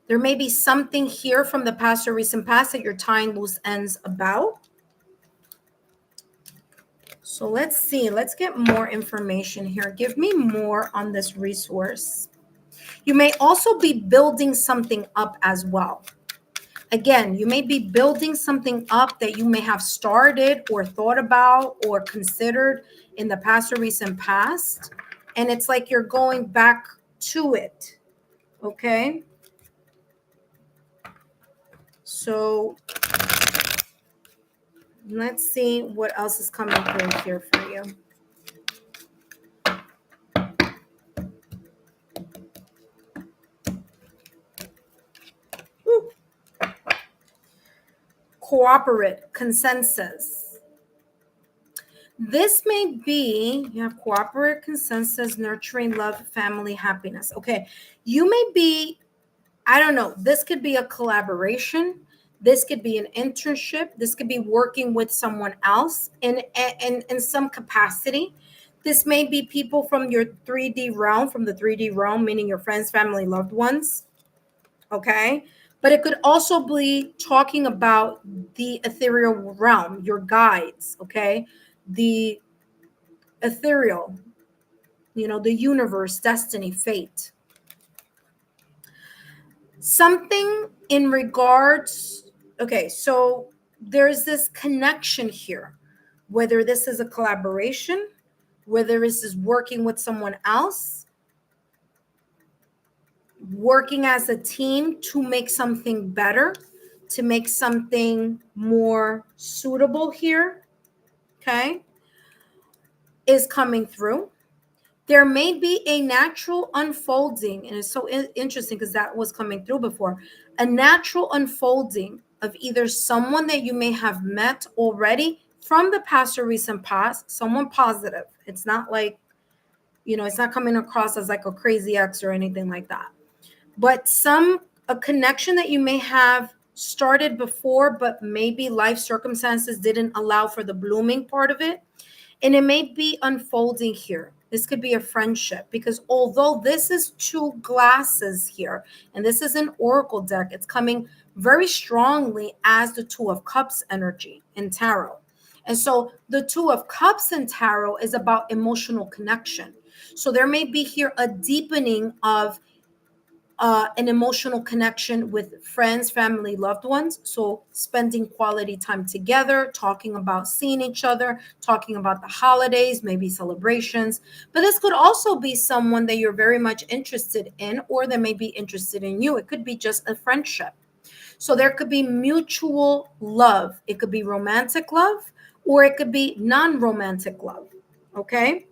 There may be something here from the past or recent past that you're tying loose ends about. So let's see, let's get more information here. Give me more on this resource. You may also be building something up as well. Again, you may be building something up that you may have started or thought about or considered in the past or recent past. And it's like you're going back to it, okay? So let's see what else is coming through here for you. Ooh. Cooperate, consensus. This may be, you have cooperative consensus, nurturing love, family, happiness. Okay. You may be, I don't know, this could be a collaboration. This could be an internship. This could be working with someone else in some capacity. This may be people from your 3D realm, from the 3D realm, meaning your friends, family, loved ones. Okay. But it could also be talking about the ethereal realm, your guides. Okay. The ethereal, the universe, destiny, fate. Something in regards, okay, so there's this connection here, whether this is a collaboration, whether this is working with someone else, working as a team to make something better, to make something more suitable here, okay, is coming through. There may be a natural unfolding, and it's so interesting because that was coming through before, a natural unfolding of either someone that you may have met already from the past or recent past, someone positive. It's not like, it's not coming across as like a crazy ex or anything like that, but a connection that you may have started before, but maybe life circumstances didn't allow for the blooming part of it. And it may be unfolding here. This could be a friendship, because although this is two glasses here, and this is an oracle deck, it's coming very strongly as the Two of Cups energy in tarot. And so the Two of Cups in tarot is about emotional connection. So there may be here a deepening of an emotional connection with friends, family, loved ones. So spending quality time together, talking about seeing each other, talking about the holidays, maybe celebrations. But this could also be someone that you're very much interested in, or that may be interested in you. It could be just a friendship. So there could be mutual love. It could be romantic love, or it could be non-romantic love. Okay.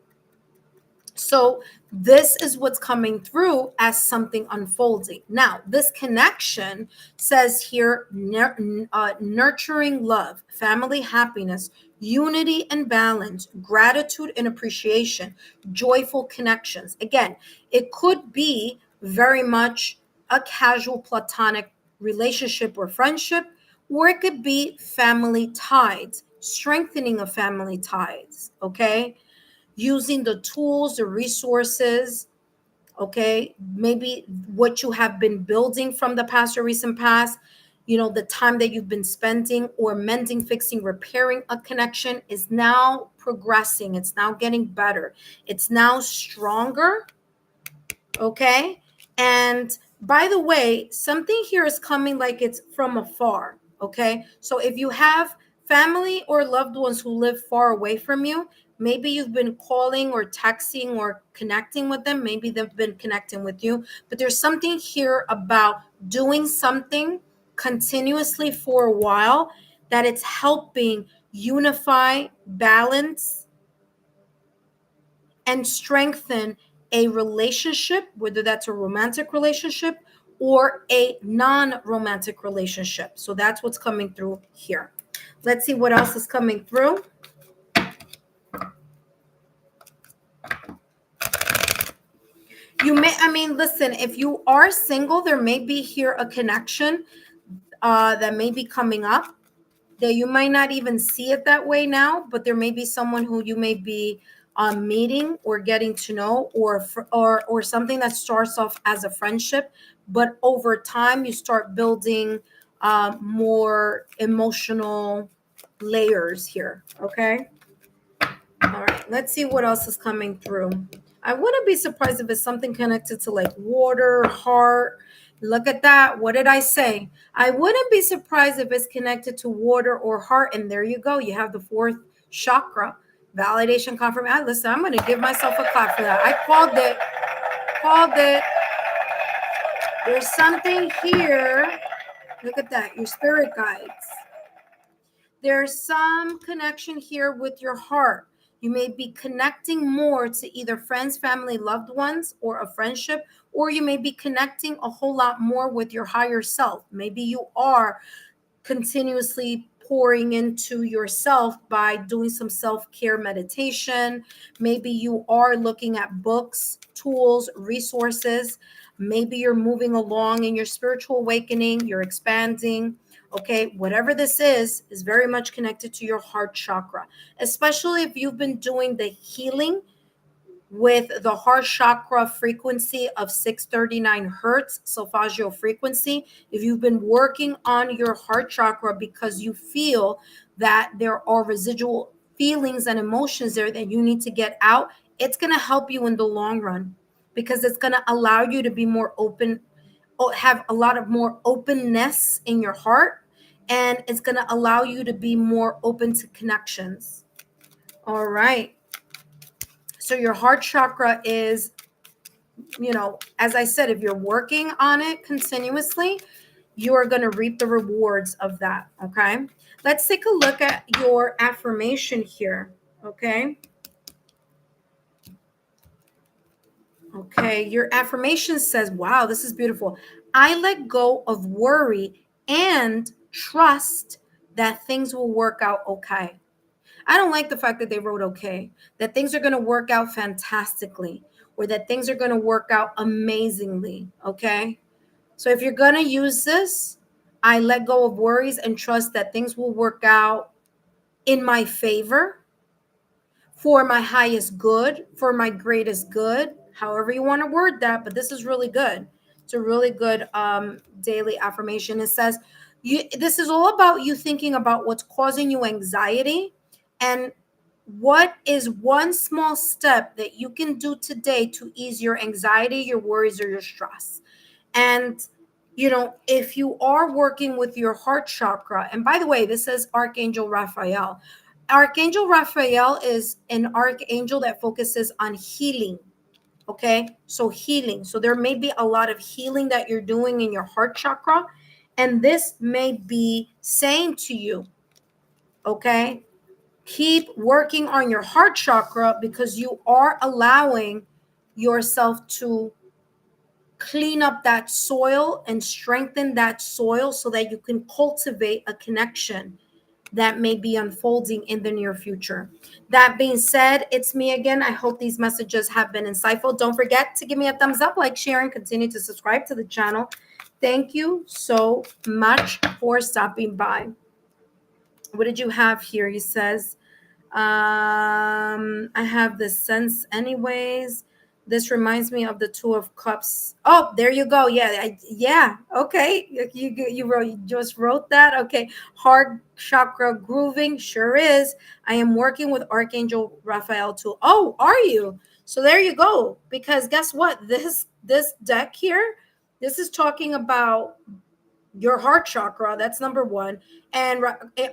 So this is what's coming through as something unfolding. Now, this connection says here, nurturing love, family happiness, unity and balance, gratitude and appreciation, joyful connections. Again, it could be very much a casual platonic relationship or friendship, or it could be family ties, strengthening of family ties. Okay, using the tools, the resources, okay, maybe what you have been building from the past or recent past, the time that you've been spending or mending, fixing, repairing a connection is now progressing. It's now getting better. It's now stronger. Okay. And by the way, something here is coming like it's from afar. Okay. So if you have family or loved ones who live far away from you, maybe you've been calling or texting or connecting with them. Maybe they've been connecting with you. But there's something here about doing something continuously for a while that it's helping unify, balance, and strengthen a relationship, whether that's a romantic relationship or a non-romantic relationship. So that's what's coming through here. Let's see what else is coming through. Listen, if you are single, there may be here a connection that may be coming up that you might not even see it that way now, but there may be someone who you may be meeting or getting to know, or something that starts off as a friendship, but over time you start building more emotional layers here. Okay. All right. Let's see what else is coming through. I wouldn't be surprised if it's something connected to like water, heart. Look at that. What did I say? I wouldn't be surprised if it's connected to water or heart. And there you go. You have the fourth chakra. Validation, confirmation. Listen, I'm going to give myself a clap for that. I called it. Called it. There's something here. Look at that. Your spirit guides. There's some connection here with your heart. You may be connecting more to either friends, family, loved ones, or a friendship, or you may be connecting a whole lot more with your higher self. Maybe you are continuously pouring into yourself by doing some self-care meditation. Maybe you are looking at books, tools, resources. Maybe you're moving along in your spiritual awakening, you're expanding. Okay, whatever this is very much connected to your heart chakra, especially if you've been doing the healing with the heart chakra frequency of 639 hertz, solfeggio frequency. If you've been working on your heart chakra because you feel that there are residual feelings and emotions there that you need to get out, it's going to help you in the long run, because it's going to allow you to be more open, have a lot of more openness in your heart, and it's going to allow you to be more open to connections. All right. So your heart chakra is, as I said, if you're working on it continuously, you are going to reap the rewards of that. Okay. Let's take a look at your affirmation here. Okay. Okay. Your affirmation says, wow, this is beautiful. I let go of worry and trust that things will work out okay. I don't like the fact that they wrote okay, that things are going to work out fantastically, or that things are going to work out amazingly. Okay. So if you're going to use this, I let go of worries and trust that things will work out in my favor, for my highest good, for my greatest good, however you want to word that. But this is really good. It's a really good daily affirmation. It says, this is all about you thinking about what's causing you anxiety, and what is one small step that you can do today to ease your anxiety, your worries, or your stress. And if you are working with your heart chakra, and by the way, this is Archangel Raphael. Archangel Raphael is an archangel that focuses on healing. Okay, so healing. So there may be a lot of healing that you're doing in your heart chakra, and this may be saying to you, okay, keep working on your heart chakra, because you are allowing yourself to clean up that soil and strengthen that soil so that you can cultivate a connection that may be unfolding in the near future. That being said, it's me again. I hope these messages have been insightful. Don't forget to give me a thumbs up, like, share, and continue to subscribe to the channel. Thank you so much for stopping by. What did you have here? He says, I have this sense anyways. This reminds me of the Two of Cups. Oh, there you go. Yeah. Okay. You just wrote that. Okay. Heart chakra grooving. Sure is. I am working with Archangel Raphael too. Oh, are you? So there you go. Because guess what? This deck here, this is talking about your heart chakra. That's number one. And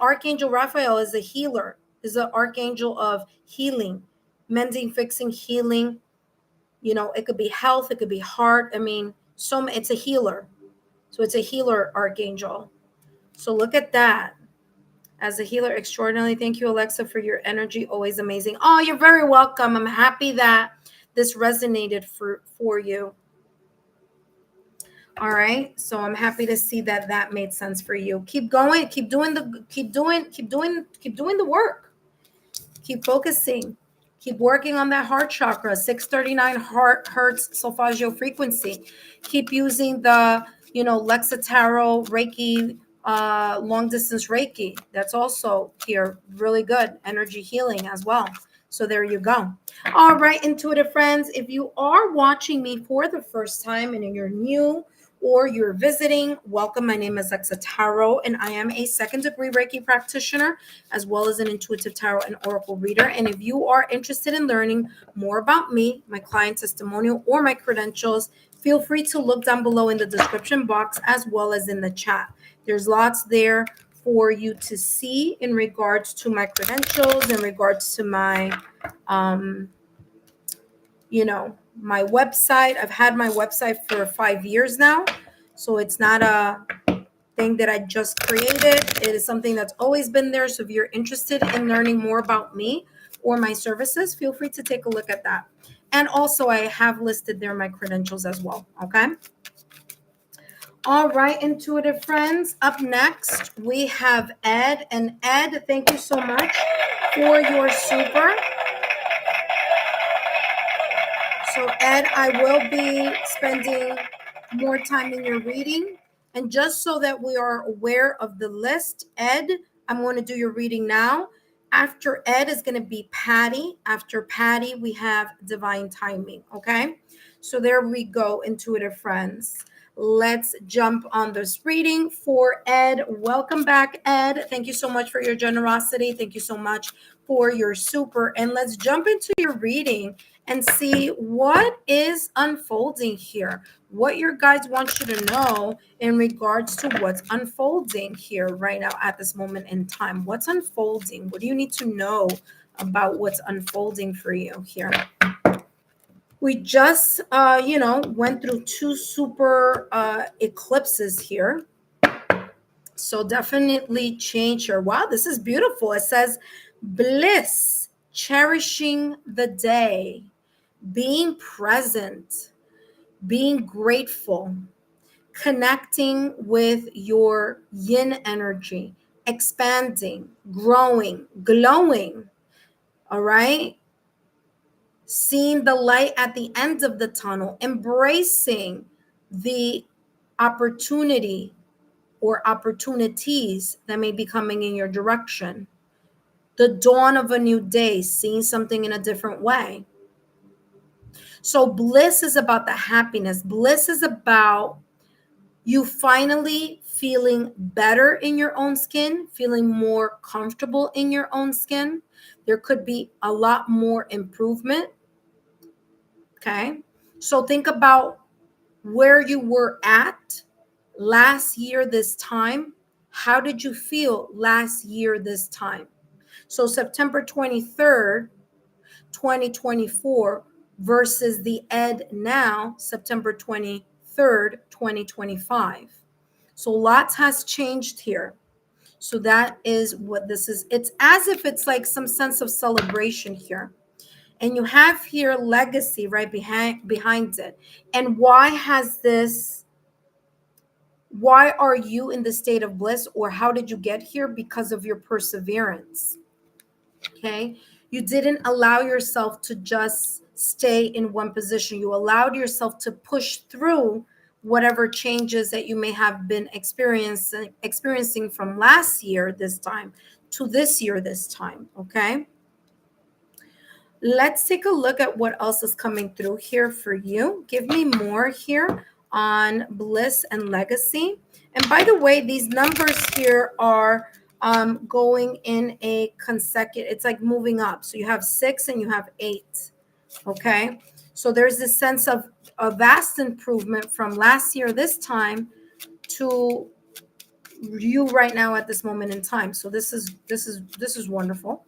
Archangel Raphael is a healer, is an archangel of healing, mending, fixing, healing. It could be health, it could be heart. I mean, it's a healer. So it's a healer archangel. So look at that. As a healer extraordinarily, thank you, Alexa, for your energy. Always amazing. Oh, you're very welcome. I'm happy that this resonated for you. All right. So I'm happy to see that made sense for you. Keep going. Keep doing the work. Keep focusing. Keep working on that heart chakra, 639 hertz solfeggio frequency. Keep using the, Lexa Tarot Reiki, long distance Reiki. That's also here. Really good energy healing as well. So there you go. All right, intuitive friends, if you are watching me for the first time and you're new, or you're visiting, welcome. My name is Lexa Tarot, and I am a second-degree Reiki practitioner, as well as an intuitive tarot and oracle reader. And if you are interested in learning more about me, my client testimonial, or my credentials, feel free to look down below in the description box, as well as in the chat. There's lots there for you to see in regards to my credentials, in regards to my my website. I've had my website for 5 years now, so it's not a thing that I just created. It is something that's always been there. So if you're interested in learning more about me or my services, feel free to take a look at that. And also, I have listed there my credentials as well. Okay. All right, intuitive friends. Up next, we have Ed. And Ed, thank you so much for your super. So, Ed, I will be spending more time in your reading. And just so that we are aware of the list, Ed, I'm going to do your reading now. After Ed is going to be Patty. After Patty, we have Divine Timing. Okay. So there we go, intuitive friends. Let's jump on this reading for Ed. Welcome back, Ed. Thank you so much for your generosity. Thank you so much for your super. And let's jump into your reading and see what is unfolding here, what your guides want you to know in regards to what's unfolding here right now at this moment in time. What's unfolding? What do you need to know about what's unfolding for you here? We just, went through two super eclipses here. So definitely change your, wow, this is beautiful. It says bliss, cherishing the day, being present, being grateful, connecting with your yin energy, expanding, growing, glowing. All right. Seeing the light at the end of the tunnel, embracing the opportunity or opportunities that may be coming in your direction. The dawn of a new day, seeing something in a different way. So bliss is about the happiness. Bliss is about you finally feeling better in your own skin, feeling more comfortable in your own skin. There could be a lot more improvement. Okay. So think about where you were at last year this time. How did you feel last year this time? So September 23rd, 2024 versus the Ed now, September 23rd, 2025. So lots has changed here. So that is what this is. It's as if it's like some sense of celebration here. And you have here legacy right behind it. And why are you in the state of bliss, or how did you get here? Because of your perseverance. Okay. You didn't allow yourself to just stay in one position. You allowed yourself to push through whatever changes that you may have been experiencing from last year this time to this year this time. Okay. Let's take a look at what else is coming through here for you. Give me more here on bliss and legacy. And by the way, these numbers here are going in a consecutive, it's like moving up. So you have 6 and you have 8. Okay. So there's this sense of a vast improvement from last year this time to you right now at this moment in time. So this is wonderful.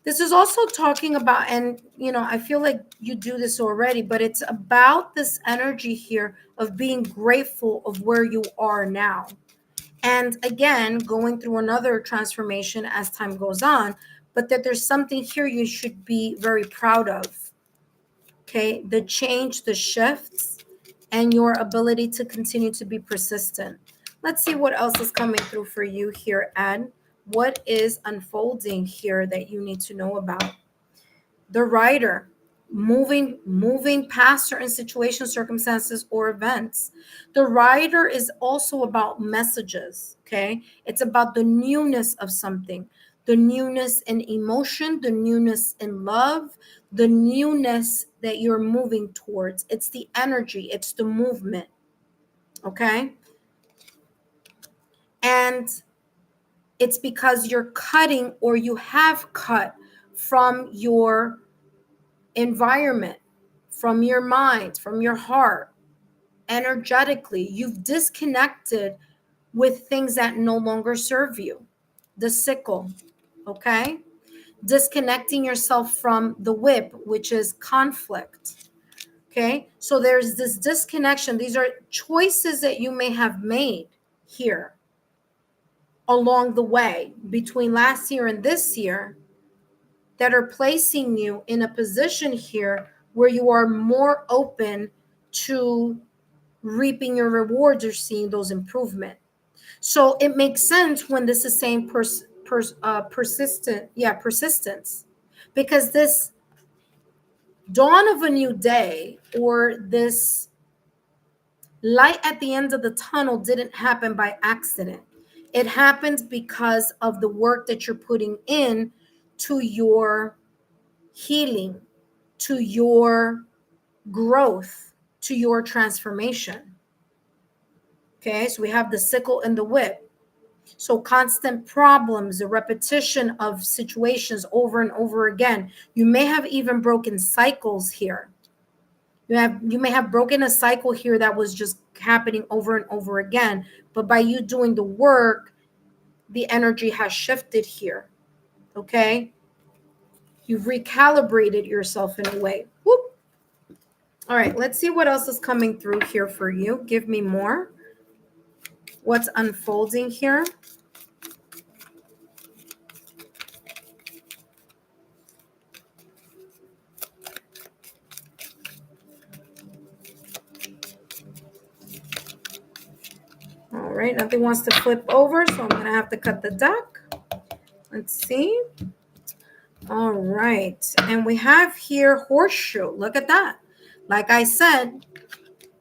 This is also talking about, and I feel like you do this already, but it's about this energy here of being grateful of where you are now. And again, going through another transformation as time goes on, but that there's something here you should be very proud of. Okay, the change, the shifts, and your ability to continue to be persistent. Let's see what else is coming through for you here, Ed. What is unfolding here that you need to know about? The writer, moving past certain situations, circumstances, or events. The writer is also about messages. Okay, it's about the newness of something, the newness in emotion, the newness in love, the newness that you're moving towards. It's the energy, it's the movement. Okay, and it's because you're cutting, or you have cut from your environment, from your mind, from your heart. Energetically, you've disconnected with things that no longer serve you. The sickle. Okay, disconnecting yourself from the whip, which is conflict. Okay, so there's this disconnection. These are choices that you may have made here along the way between last year and this year that are placing you in a position here where you are more open to reaping your rewards or seeing those improvement. So it makes sense when this is saying persistence, because this dawn of a new day or this light at the end of the tunnel didn't happen by accident. It happens because of the work that you're putting in to your healing, to your growth, to your transformation. Okay, so we have the sickle and the whip. So constant problems, the repetition of situations over and over again. You may have even broken cycles here. You may have broken a cycle here that was just happening over and over again, but by you doing the work, the energy has shifted here. Okay? You've recalibrated yourself in a way. Whoop. All right, let's see what else is coming through here for you. Give me more. What's unfolding here? All right, nothing wants to flip over, so I'm going to have to cut the deck. Let's see. All right, and we have here horseshoe. Look at that. Like I said,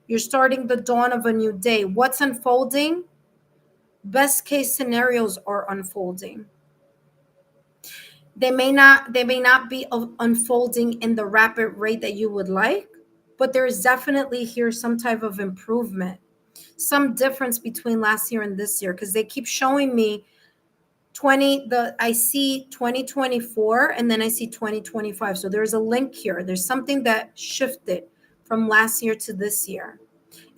you're starting the dawn of a new day. What's unfolding? Best case scenarios are unfolding. They may not be unfolding in the rapid rate that you would like, but there is definitely here some type of improvement, some difference between last year and this year, because they keep showing me I see 2024 and then I see 2025. So there's a link here. There's something that shifted from last year to this year.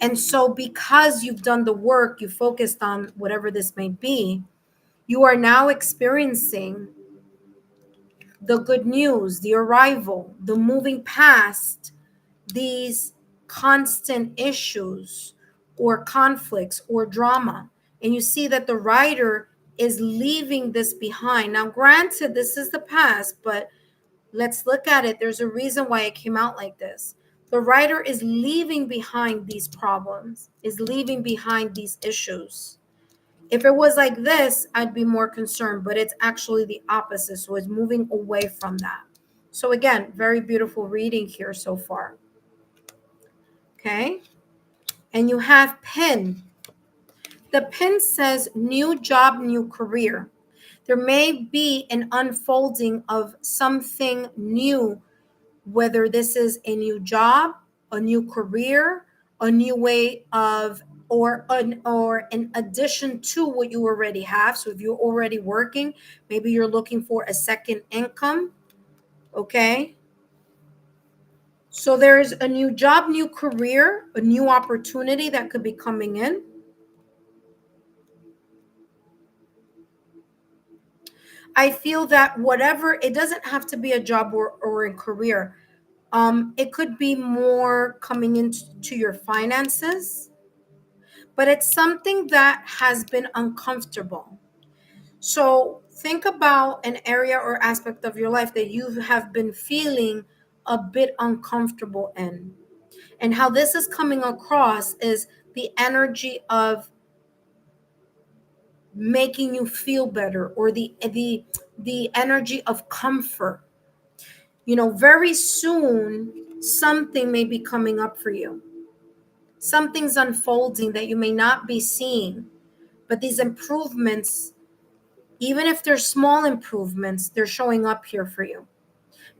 And so because you've done the work, you focused on whatever this may be, you are now experiencing the good news, the arrival, the moving past these constant issues or conflicts or drama. And you see that the writer is leaving this behind. Now, granted, this is the past, but let's look at it. There's a reason why it came out like this. The writer is leaving behind these problems, is leaving behind these issues. If it was like this, I'd be more concerned, but it's actually the opposite. So it's moving away from that. So again, very beautiful reading here so far. Okay. And you have pin. The pin says new job, new career. There may be an unfolding of something new, whether this is a new job, a new career, a new way of, or an addition to what you already have. So if you're already working, maybe you're looking for a second income. Okay. So there's a new job, new career, a new opportunity that could be coming in. I feel that whatever, it doesn't have to be a job or a career. It could be more coming into your finances, but it's something that has been uncomfortable. So think about an area or aspect of your life that you have been feeling a bit uncomfortable in. And how this is coming across is the energy of making you feel better, or the energy of comfort. You know, very soon something may be coming up for you. Something's unfolding that you may not be seeing, but these improvements, even if they're small improvements, they're showing up here for you.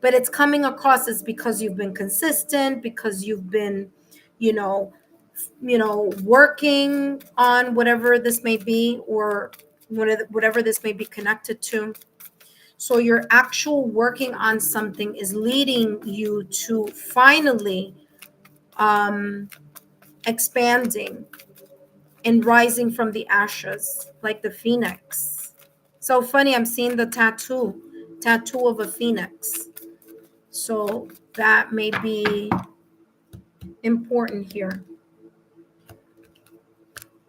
But it's coming across as because you've been consistent, because you've been, you know, working on whatever this may be, or whatever this may be connected to. So your actual working on something is leading you to finally expanding and rising from the ashes like the phoenix. So funny, I'm seeing the tattoo of a phoenix. So that may be important here.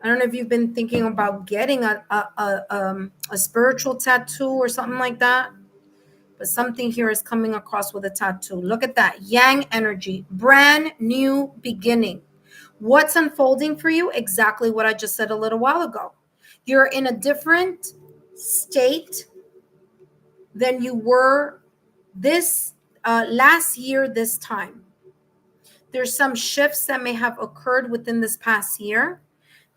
I don't know if you've been thinking about getting a spiritual tattoo or something like that, but something here is coming across with a tattoo. Look at that. Yang energy, brand new beginning. What's unfolding for you? Exactly what I just said a little while ago. You're in a different state than you were this last year, this time. There's some shifts that may have occurred within this past year.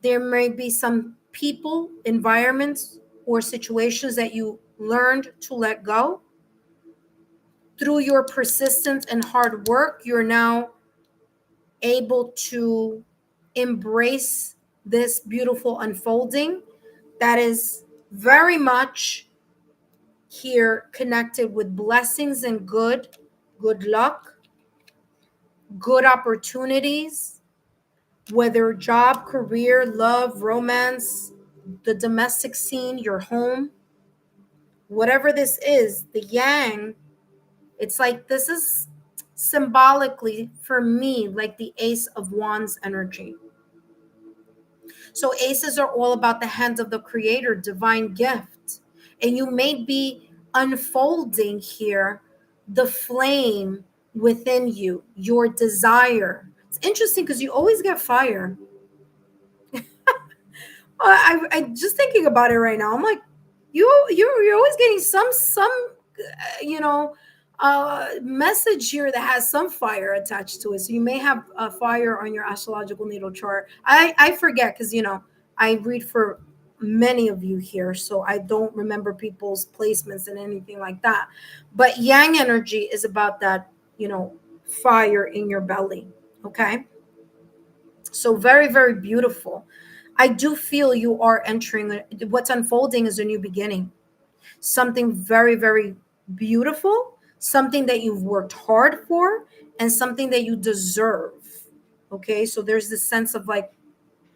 There may be some people, environments, or situations that you learned to let go. Through your persistence and hard work, you're now able to embrace this beautiful unfolding that is very much here connected with blessings and good luck, good opportunities, whether job, career, love, romance, the domestic scene, your home, whatever this is, the yang, it's like this is symbolically for me like the Ace of Wands energy. So aces are all about the hand of the creator, divine gift. And you may be unfolding here the flame within you, your desire. It's interesting because you always get fire. I just thinking about it right now. I'm like, you're always getting some you know message here that has some fire attached to it. So you may have a fire on your astrological natal chart. I forget because I read for many of you here, so I don't remember people's placements and anything like that. But yang energy is about that fire in your belly. Okay, so very, very beautiful. I do feel you are entering what's unfolding is a new beginning, something very, very beautiful, something that you've worked hard for, and something that you deserve. Okay, so there's this sense of like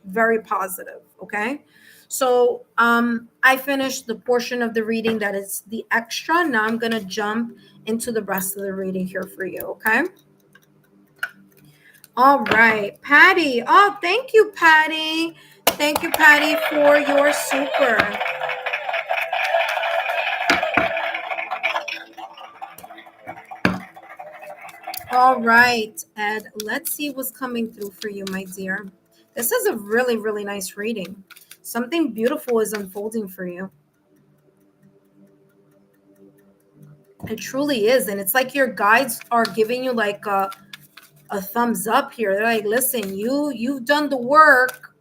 very positive. Okay, so I finished the portion of the reading that is the extra. Now I'm gonna jump into the rest of the reading here for you. Okay. All right, Patty. Oh, thank you, Patty. Thank you, Patty, for your super. All right, Ed, let's see what's coming through for you, my dear. This is a really, really nice reading. Something beautiful is unfolding for you. It truly is. And it's like your guides are giving you like a thumbs up here. They're like, listen, you've done the work.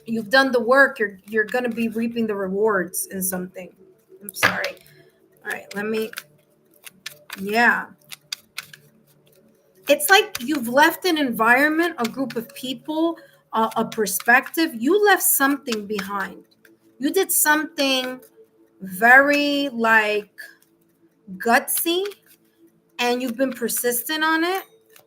You've done the work. You're gonna be reaping the rewards in something. I'm sorry. All right, yeah. It's like you've left an environment, a group of people, a perspective. You left something behind. You did something very like gutsy, and you've been persistent on it.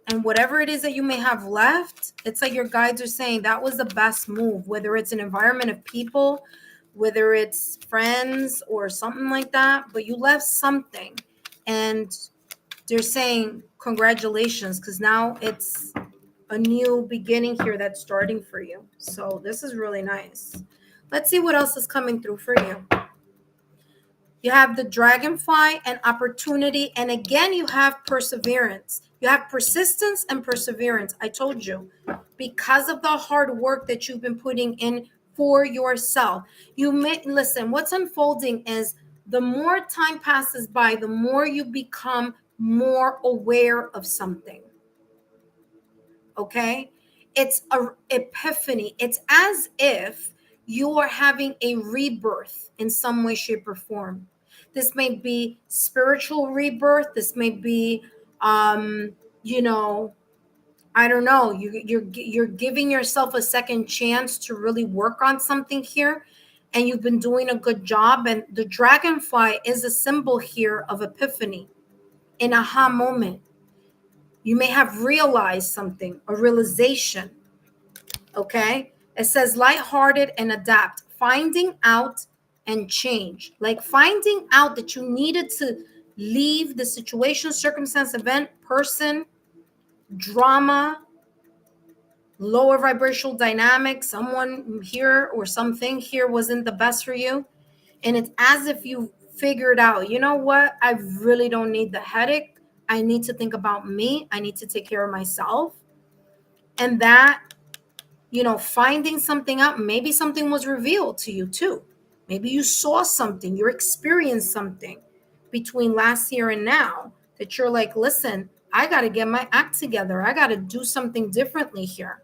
And whatever it is that you may have left, it's like your guides are saying that was the best move, whether it's an environment of people, whether it's friends or something like that, but you left something. And they're saying congratulations, because now it's a new beginning here that's starting for you. So this is really nice. Let's see what else is coming through for you. You have the dragonfly and opportunity. And again, you have perseverance. You have persistence and perseverance. I told you, because of the hard work that you've been putting in for yourself. You may listen, what's unfolding is the more time passes by, the more you become more aware of something. Okay? It's a epiphany. It's as if you are having a rebirth in some way, shape, or form. This may be spiritual rebirth. This may be, you know, I don't know. You're giving yourself a second chance to really work on something here, and you've been doing a good job. And the dragonfly is a symbol here of epiphany, an aha moment. You may have realized something, a realization. Okay, it says lighthearted and adapt, finding out and change, like finding out that you needed to leave the situation, circumstance, event, person, drama, lower vibrational dynamic, someone here or something here wasn't the best for you. And it's as if you figured out, you know what, I really don't need the headache. I need to think about me. I need to take care of myself. And that finding something out. Maybe something was revealed to you too. Maybe you saw something, you experienced something between last year and now that you're like, listen, I got to get my act together. I got to do something differently here.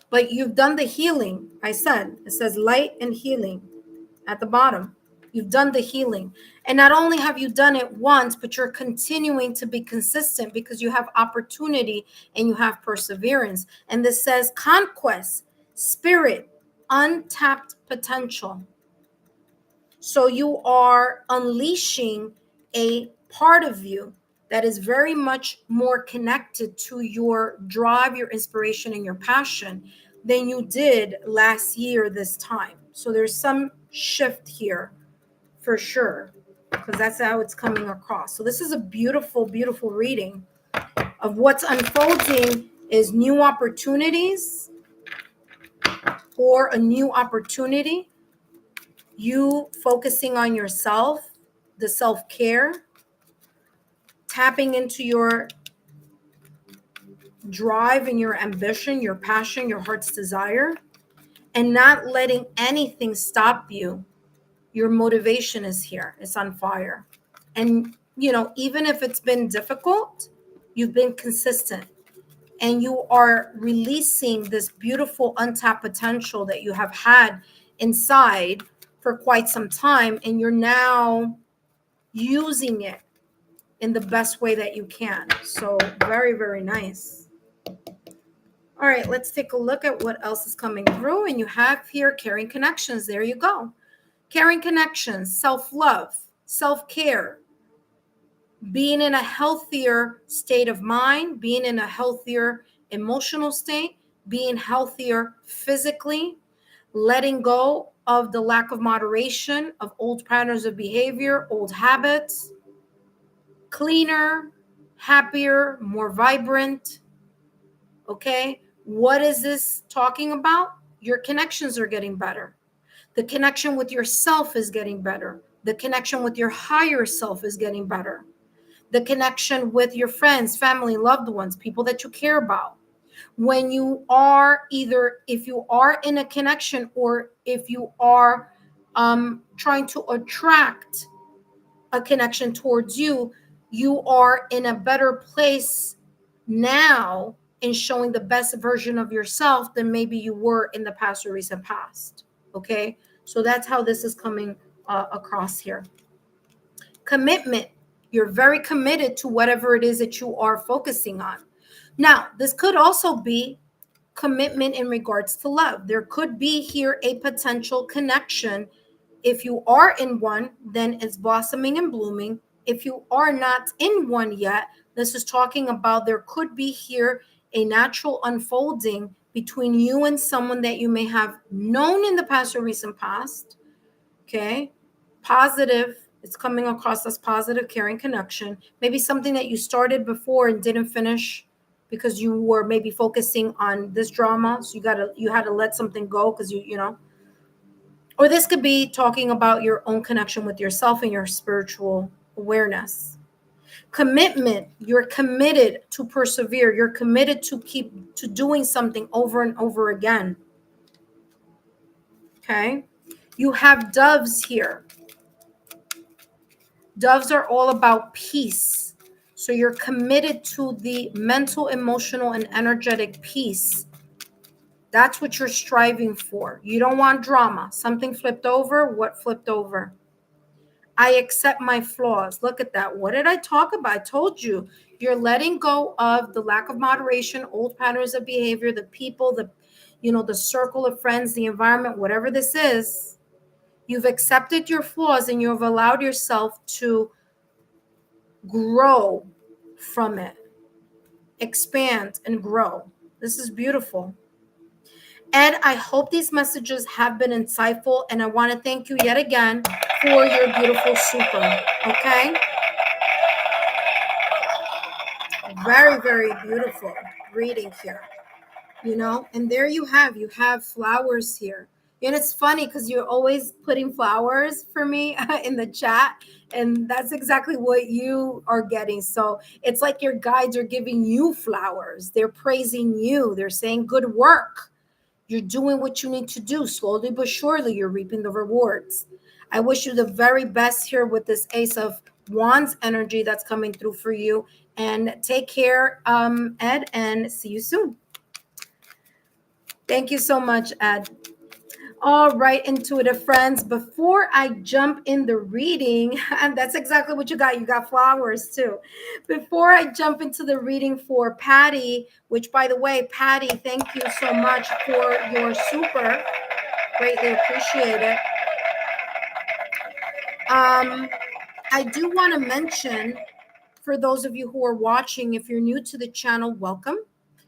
But you've done the healing. I said, it says light and healing at the bottom. You've done the healing. And not only have you done it once, but you're continuing to be consistent because you have opportunity and you have perseverance. And this says conquest, spirit, untapped potential. So you are unleashing a part of you that is very much more connected to your drive, your inspiration, and your passion than you did last year this time. So there's some shift here for sure, because that's how it's coming across. So this is a beautiful, beautiful reading of what's unfolding is new opportunities or a new opportunity. You focusing on yourself, the self-care, tapping into your drive and your ambition, your passion, your heart's desire, and not letting anything stop you. Your motivation is here. It's on fire. And, even if it's been difficult, you've been consistent and you are releasing this beautiful untapped potential that you have had inside for quite some time. And you're now using it in the best way that you can. So very, very nice. All right, let's take a look at what else is coming through. And you have here caring connections. There you go. Caring connections, self-love, self-care, being in a healthier state of mind, being in a healthier emotional state, being healthier physically, letting go of the lack of moderation of old patterns of behavior, old habits, cleaner, happier, more vibrant. Okay, what is this talking about? Your connections are getting better. The connection with yourself is getting better. The connection with your higher self is getting better. The connection with your friends, family, loved ones, people that you care about. When you are if you are in a connection or if you are trying to attract a connection towards you, you are in a better place now in showing the best version of yourself than maybe you were in the past or recent past. Okay, so that's how this is coming across here. Commitment. You're very committed to whatever it is that you are focusing on. Now, this could also be commitment in regards to love. There could be here a potential connection. If you are in one, then it's blossoming and blooming. If you are not in one yet, this is talking about there could be here a natural unfolding between you and someone that you may have known in the past or recent past. Okay, positive. It's coming across as positive, caring connection. Maybe something that you started before and didn't finish because you were maybe focusing on this drama. So you had to let something go because or this could be talking about your own connection with yourself and your spiritual awareness. Commitment. You're committed to persevere. You're committed to keep to doing something over and over again. Okay. You have doves here. Doves are all about peace. So you're committed to the mental, emotional, and energetic peace. That's what you're striving for. You don't want drama. Something flipped over. What flipped over? I accept my flaws. Look at that. What did I talk about? I told you. You're letting go of the lack of moderation, old patterns of behavior, the people, the circle of friends, the environment, whatever this is. You've accepted your flaws and you've allowed yourself to grow from it, expand and grow. This is beautiful. And I hope these messages have been insightful. And I want to thank you yet again for your beautiful super. Okay. Very, very beautiful reading here. And there you have flowers here. And it's funny because you're always putting flowers for me in the chat. And that's exactly what you are getting. So it's like your guides are giving you flowers. They're praising you. They're saying, good work. You're doing what you need to do. Slowly but surely, you're reaping the rewards. I wish you the very best here with this Ace of Wands energy that's coming through for you. And take care, Ed, and see you soon. Thank you so much, Ed. All right, intuitive friends, before I jump in the reading, and that's exactly what you got. You got flowers too. Before I jump into the reading for Patty, which by the way, Patty, thank you so much for your super. Greatly appreciate it. I do want to mention, for those of you who are watching, if you're new to the channel, welcome.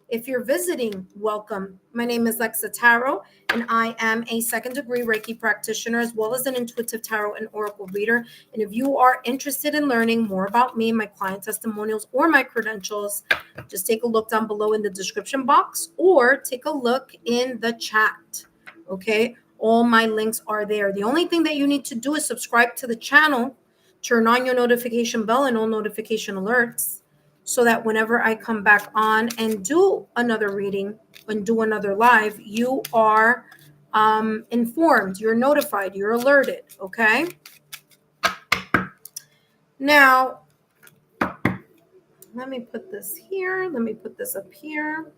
If you're visiting, welcome. My name is Lexa Tarot, and I am a second-degree Reiki practitioner, as well as an intuitive tarot and oracle reader. And if you are interested in learning more about me, my client testimonials, or my credentials, just take a look down below in the description box, or take a look in the chat, okay? All my links are there. The only thing that you need to do is subscribe to the channel, turn on your notification bell and all notification alerts, so that whenever I come back on and do another reading and do another live, you are informed, you're notified, you're alerted, okay? Now, let me put this here. Let me put this up here.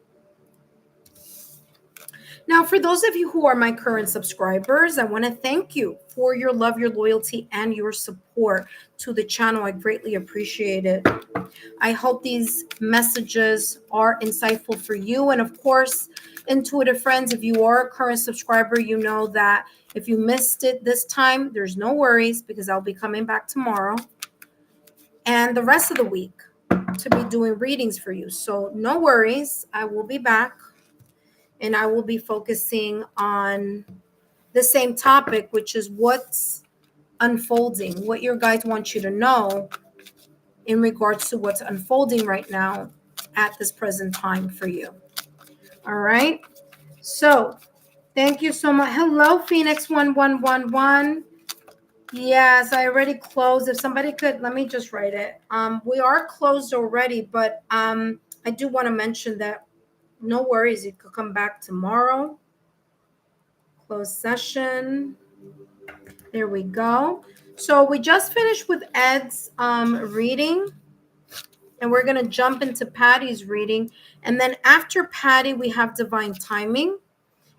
Now, for those of you who are my current subscribers, I want to thank you for your love, your loyalty, and your support to the channel. I greatly appreciate it. I hope these messages are insightful for you. And of course, intuitive friends, if you are a current subscriber, you know that if you missed it this time, there's no worries, because I'll be coming back tomorrow and the rest of the week to be doing readings for you. So no worries, I will be back. And I will be focusing on the same topic, which is what's unfolding, what your guides want you to know in regards to what's unfolding right now at this present time for you. All right. So thank you so much. Hello, Phoenix 1111. Yes, I already closed. If somebody could, let me just write it. We are closed already, but I do want to mention that no worries, you could come back tomorrow. Closed session. There we go. So we just finished with Ed's reading, and we're going to jump into Patty's reading. And then after Patty, we have divine timing.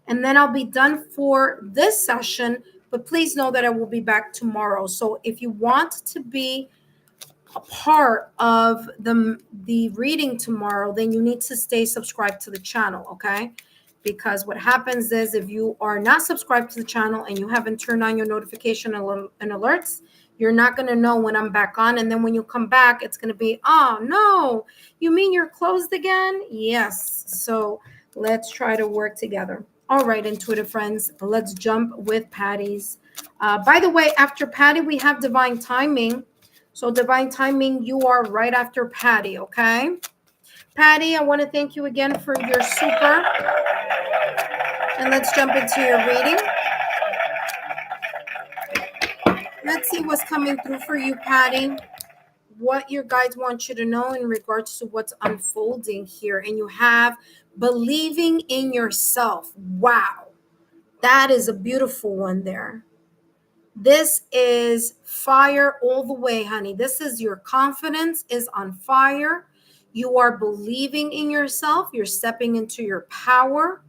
And then I'll be done for this session, but please know that I will be back tomorrow. So if you want to be a part of the reading tomorrow, then you need to stay subscribed to the channel, okay? Because what happens is, if you are not subscribed to the channel and you haven't turned on your notification and alerts, you're not going to know when I'm back on. And then when you come back, it's going to be, oh, no, you mean you're closed again? Yes. So let's try to work together. All right, intuitive friends, let's jump with Patty's. By the way, after Patty, we have divine timing. So divine timing, you are right after Patty, okay? Patty, I want to thank you again for your super. And let's jump into your reading. Let's see what's coming through for you, Patty. What your guides want you to know in regards to what's unfolding here. And you have believing in yourself. Wow. That is a beautiful one there. This is fire all the way, honey. This is your confidence is on fire. You are believing in yourself. You're stepping into your power.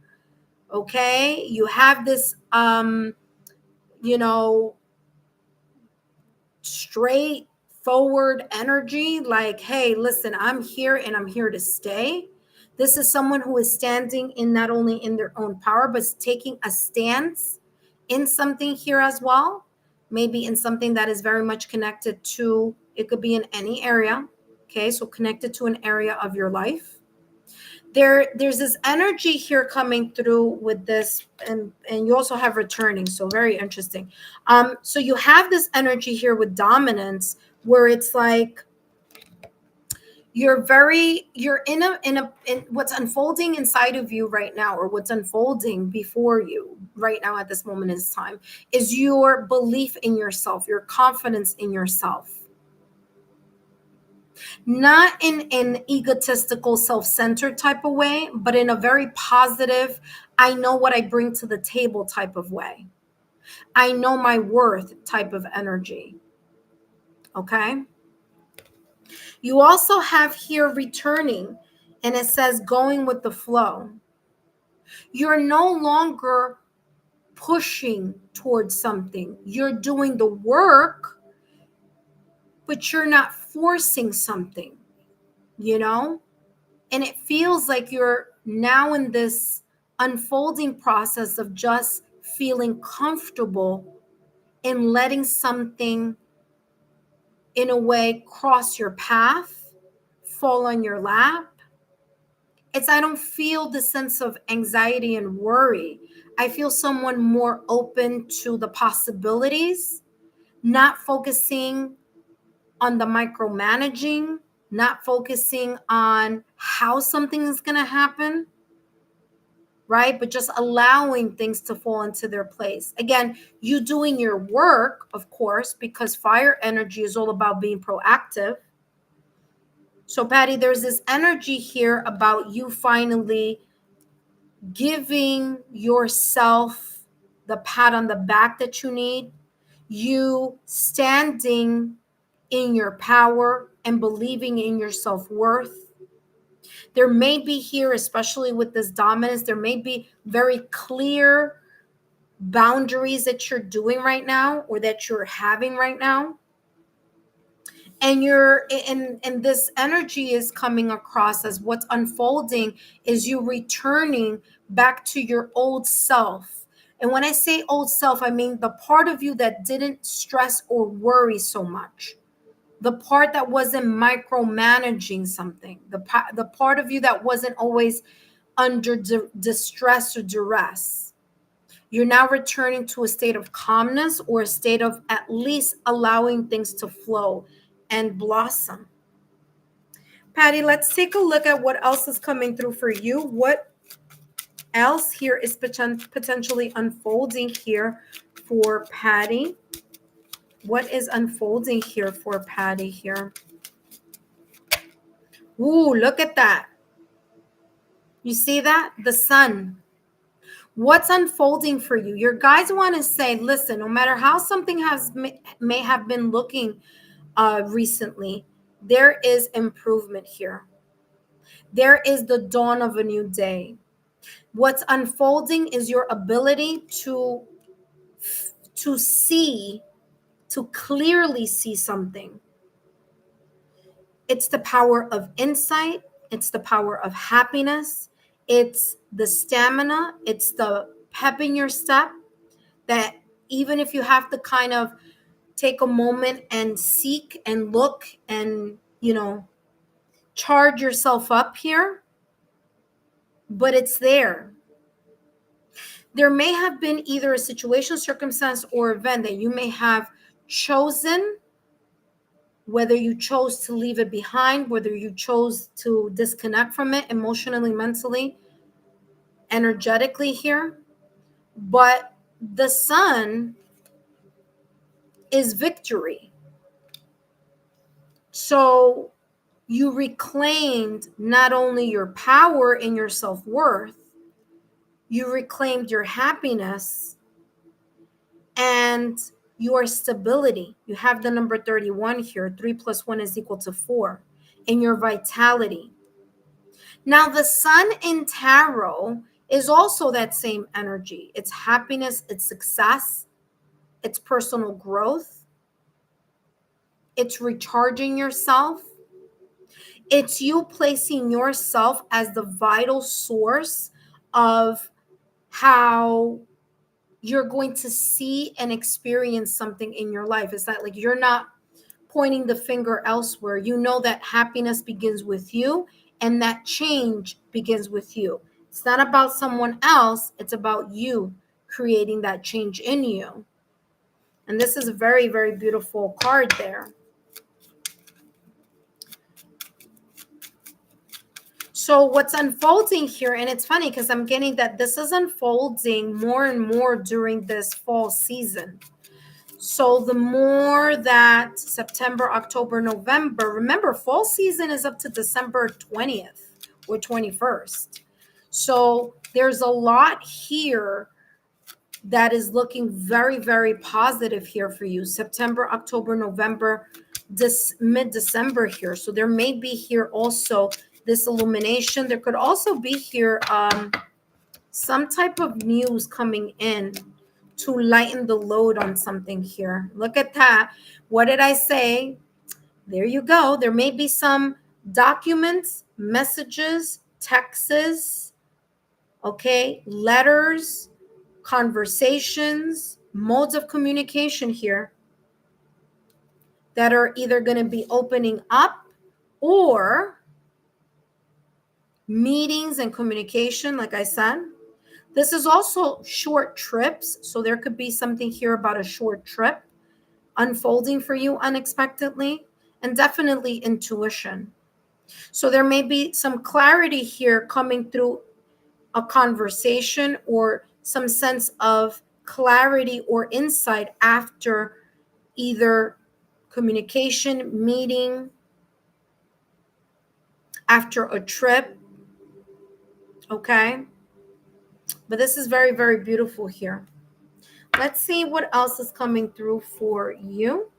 Okay. You have this, straightforward energy, like, hey, listen, I'm here and I'm here to stay. This is someone who is standing in not only in their own power, but taking a stance in something here as well. Maybe in something that is very much connected to, it could be in any area. Okay, so connected to an area of your life. There's this energy here coming through with this, and you also have returning, so very interesting. So you have this energy here with dominance, where it's like you're in what's unfolding inside of you right now, or what's unfolding before you right now at this moment in time, is your belief in yourself, your confidence in yourself. Not in an egotistical, self-centered type of way, but in a very positive, I know what I bring to the table type of way. I know my worth type of energy. Okay. You also have here returning, and it says going with the flow. You're no longer pushing towards something. You're doing the work, but you're not forcing something, you know? And it feels like you're now in this unfolding process of just feeling comfortable in letting something, in a way, cross your path, fall on your lap. I don't feel the sense of anxiety and worry. I feel someone more open to the possibilities, not focusing on the micromanaging, not focusing on how something is going to happen, right? But just allowing things to fall into their place. Again, you doing your work, of course, because fire energy is all about being proactive. So, Patty, there's this energy here about you finally giving yourself the pat on the back that you need, you standing in your power and believing in your self-worth. There may be here, especially with this dominance, there may be very clear boundaries that you're doing right now, or that you're having right now. And this energy is coming across as what's unfolding is you returning back to your old self. And when I say old self, I mean the part of you that didn't stress or worry so much, the part that wasn't micromanaging something, the part of you that wasn't always under distress or duress. You're now returning to a state of calmness, or a state of at least allowing things to flow and blossom. Patty, let's take a look at what else is coming through for you. What else here is potentially unfolding here for Patty? What is unfolding here for Patty here? Ooh, look at that. You see that? The sun. What's unfolding for you? Your guides want to say, listen, no matter how something may have been looking recently, there is improvement here. There is the dawn of a new day. What's unfolding is your ability to see, to clearly see something. It's the power of insight. It's the power of happiness. It's the stamina. It's the pep in your step, that even if you have to kind of take a moment and seek and look and, charge yourself up here, but it's there. There may have been either a situation, circumstance, or event that you may have chosen, whether you chose to leave it behind, whether you chose to disconnect from it emotionally, mentally, energetically here. But the sun is victory. So you reclaimed not only your power and your self-worth, you reclaimed your happiness and your stability. You have the number 31 here. 3 + 1 is equal to 4. And your vitality. Now, the sun in tarot is also that same energy. It's happiness, it's success, it's personal growth, it's recharging yourself. It's you placing yourself as the vital source of how you're going to see and experience something in your life. It's not like you're not pointing the finger elsewhere. You know that happiness begins with you, and that change begins with you. It's not about someone else. It's about you creating that change in you. And this is a very, very beautiful card there. So what's unfolding here, and it's funny because I'm getting that this is unfolding more and more during this fall season. So the more that September, October, November, remember fall season is up to December 20th or 21st. So there's a lot here that is looking very, very positive here for you. September, October, November, this mid-December here. So there may be here also this illumination. There could also be here some type of news coming in to lighten the load on something here. Look at that. What did I say? There you go. There may be some documents, messages, texts, okay, letters, conversations, modes of communication here that are either going to be opening up, or meetings and communication, like I said. This is also short trips. So there could be something here about a short trip unfolding for you unexpectedly, and definitely intuition. So there may be some clarity here coming through a conversation, or some sense of clarity or insight after either communication, meeting, after a trip. Okay. But this is very, very beautiful here. Let's see what else is coming through for you.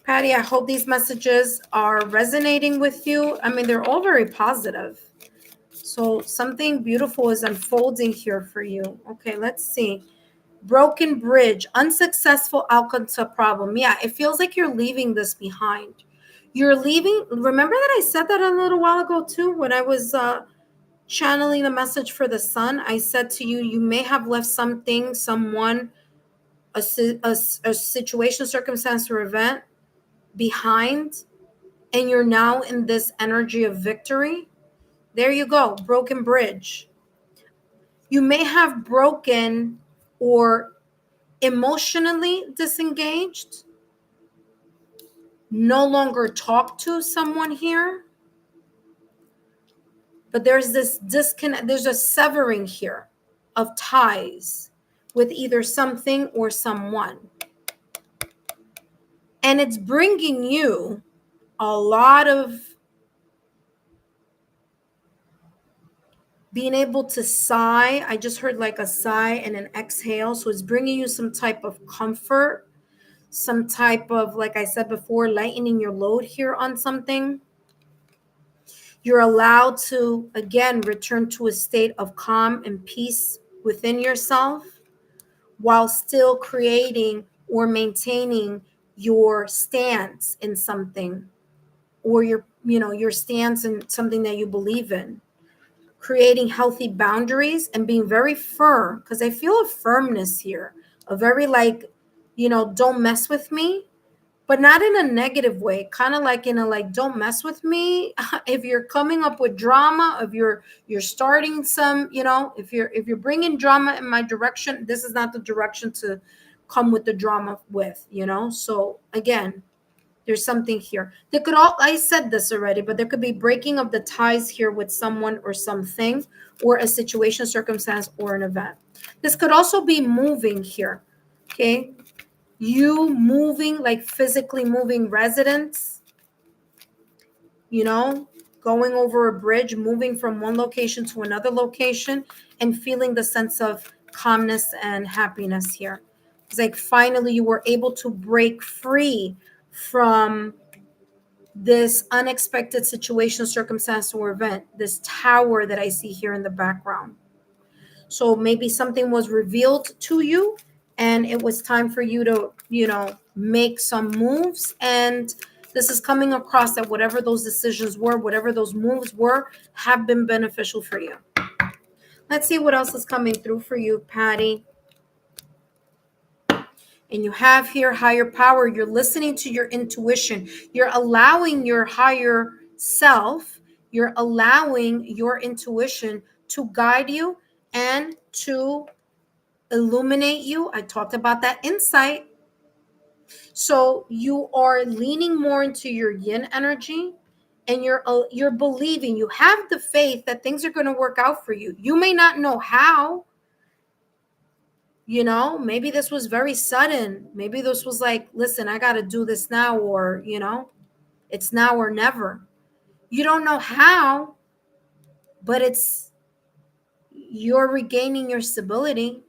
Patty, I hope these messages are resonating with you. I mean, they're all very positive. So something beautiful is unfolding here for you. Okay, let's see. Broken bridge, unsuccessful outcome to a problem. Yeah, it feels like you're leaving this behind. You're leaving. Remember that I said that a little while ago too, when I was channeling the message for the sun. I said to you, you may have left something, someone, a situation, circumstance, or event behind, and you're now in this energy of victory. There you go, broken bridge. You may have broken or emotionally disengaged, no longer talk to someone here, but there's this disconnect, there's a severing here of ties with either something or someone. And it's bringing you a lot of being able to sigh. I just heard like a sigh and an exhale. So it's bringing you some type of comfort, some type of, like I said before, lightening your load here on something. You're allowed to, again, return to a state of calm and peace within yourself, while still creating or maintaining your stance in something, or your stance in something that you believe in. Creating healthy boundaries and being very firm, because I feel a firmness here, a very don't mess with me, but not in a negative way, kind of like in a don't mess with me. If you're coming up with drama, if you're starting some, if you're bringing drama in my direction, this is not the direction to come with the drama with. So again, there's something here. I said this already, but there could be breaking of the ties here with someone or something, or a situation, circumstance, or an event. This could also be moving here. Okay. You moving, like physically moving residence, going over a bridge, moving from one location to another location, and feeling the sense of calmness and happiness here. It's like finally you were able to break free from this unexpected situation, circumstance, or event, this tower that I see here in the background. So maybe something was revealed to you, and it was time for you to, make some moves. And this is coming across that whatever those decisions were, whatever those moves were, have been beneficial for you. Let's see what else is coming through for you, Patty. And you have here higher power. You're listening to your intuition. You're allowing your higher self, you're allowing your intuition to guide you and to illuminate you. I talked about that insight. So you are leaning more into your yin energy, and you're believing, you have the faith that things are going to work out for you. You may not know how. Maybe this was very sudden. Maybe this was like, listen, I got to do this now, or it's now or never. You don't know how, but you're regaining your stability.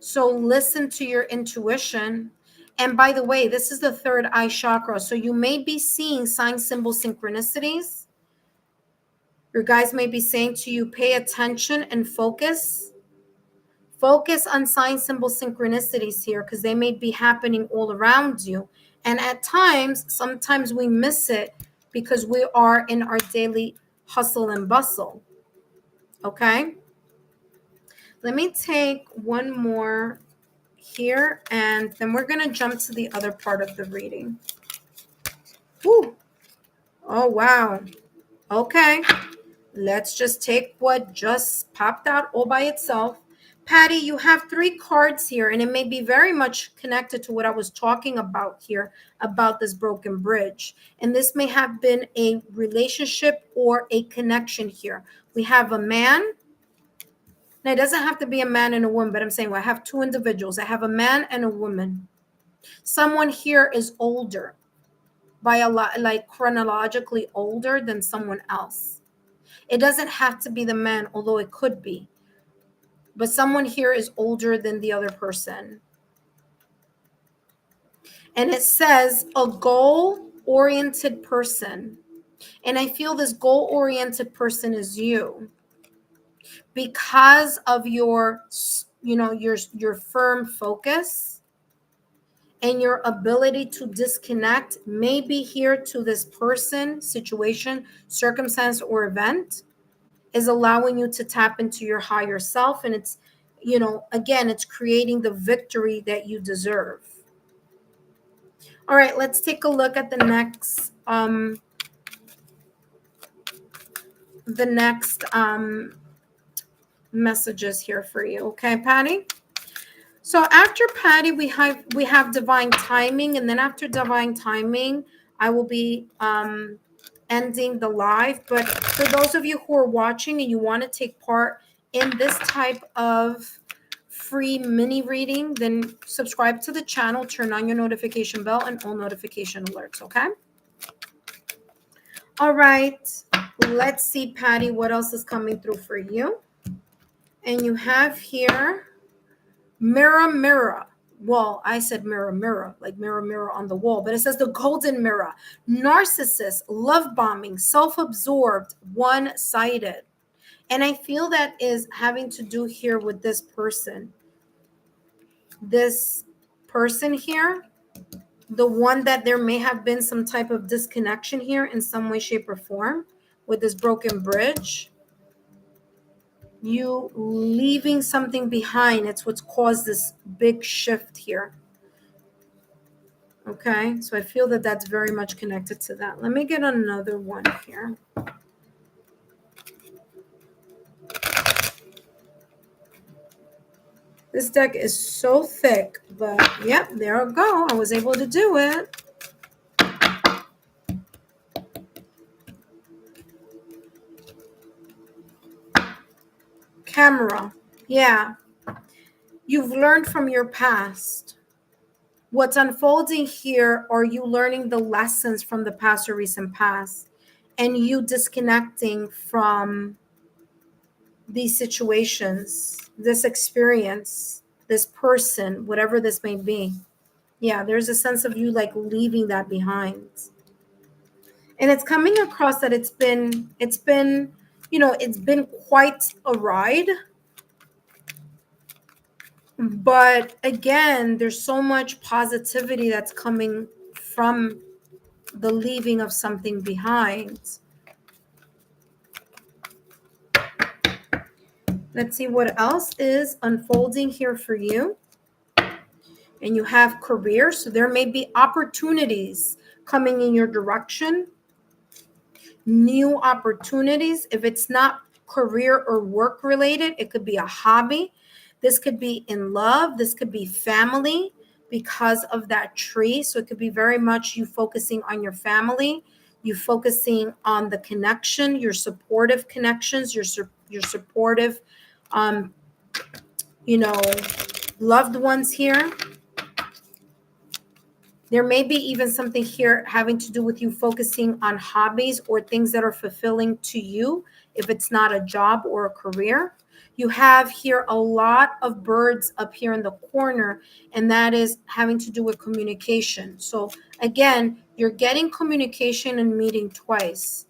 So listen to your intuition. And by the way, this is the third eye chakra. So you may be seeing sign, symbol, synchronicities. Your guides may be saying to you, pay attention and focus. Focus on sign, symbol, synchronicities here, because they may be happening all around you. And at times, sometimes we miss it because we are in our daily hustle and bustle. Okay? Let me take one more here, and then we're going to jump to the other part of the reading. Whew. Oh, wow. Okay. Let's just take what just popped out all by itself. Patty, you have 3 cards here, and it may be very much connected to what I was talking about here, about this broken bridge. And this may have been a relationship or a connection here. We have a man. Now, it doesn't have to be a man and a woman, but I'm saying, well, I have 2 individuals. I have a man and a woman. Someone here is older, by a lot, like chronologically older than someone else. It doesn't have to be the man, although it could be. But someone here is older than the other person. And it says a goal-oriented person. And I feel this goal-oriented person is you. Because of your firm focus and your ability to disconnect, maybe here to this person, situation, circumstance, or event, is allowing you to tap into your higher self. And it's, again, it's creating the victory that you deserve. All right, let's take a look at the next messages here for you. Okay, Patty? So after Patty, we have divine timing, and then after divine timing, I will be ending the live. But for those of you who are watching and you want to take part in this type of free mini reading, then subscribe to the channel, turn on your notification bell and all notification alerts, okay? All right, let's see, Patty, what else is coming through for you. And you have here, mirror, mirror. Well, I said mirror, mirror, like mirror, mirror on the wall, but it says the golden mirror. Narcissist, love bombing, self-absorbed, one-sided. And I feel that is having to do here with this person. This person here, the one that there may have been some type of disconnection here in some way, shape, or form with this broken bridge. You leaving something behind. It's what's caused this big shift here. Okay, so I feel that that's very much connected to that. Let me get another one here. This deck is so thick, but yep, there I go. I was able to do it. Camera. Yeah. You've learned from your past. What's unfolding here are you learning the lessons from the past or recent past, and you disconnecting from these situations, this experience, this person, whatever this may be. Yeah, there's a sense of you like leaving that behind. And it's coming across that it's been quite a ride. But again, there's so much positivity that's coming from the leaving of something behind. Let's see what else is unfolding here for you. And you have career, so there may be opportunities coming in your direction. New opportunities. If it's not career or work related, it could be a hobby. This could be in love. This could be family. because of that tree. So it could be very much you focusing on your family, you focusing on the connection, your supportive connections, your supportive, you know, loved ones here. There may be even something here having to do with you focusing on hobbies or things that are fulfilling to you, if it's not a job or a career. You have here a lot of birds up here in the corner, and that is having to do with communication. So again, you're getting communication and meeting twice.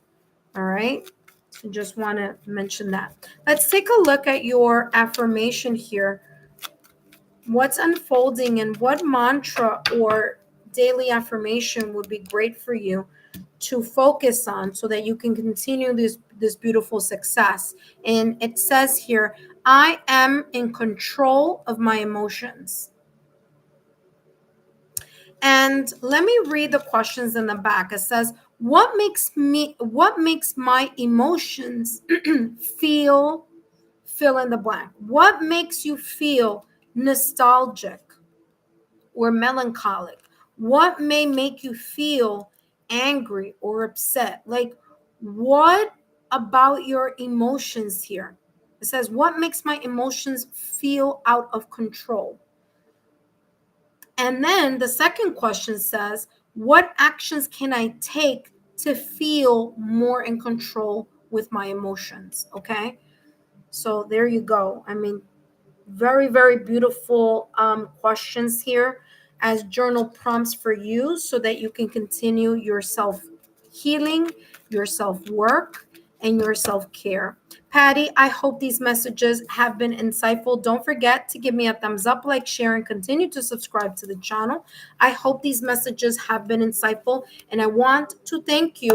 All right. So just want to mention that. Let's take a look at your affirmation here. What's unfolding and what mantra or daily affirmation would be great for you to focus on so that you can continue this beautiful success. And it says here, I am in control of my emotions. And let me read the questions in the back. It says, what makes my emotions feel, fill in the blank? What makes you feel nostalgic or melancholic? What may make you feel angry or upset? Like, what about your emotions here? It says, what makes my emotions feel out of control? And then the second question says, what actions can I take to feel more in control with my emotions? Okay. So there you go. I mean, very, very beautiful questions here as journal prompts for you so that you can continue your self-healing, your self-work, and your self-care. Patty, I hope these messages have been insightful. Don't forget to give me a thumbs up, like, share, and continue to subscribe to the channel. I hope these messages have been insightful, and I want to thank you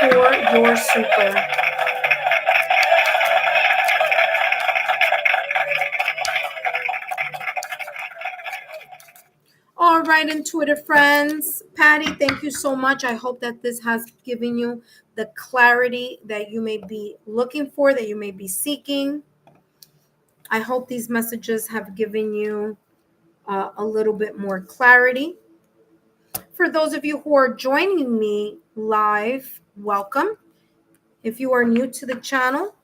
for your super. All right, intuitive friends. Patty, thank you so much. I hope that this has given you the clarity that you may be looking for, that you may be seeking. I hope these messages have given you a little bit more clarity. For those of you who are joining me live, welcome. If you are new to the channel,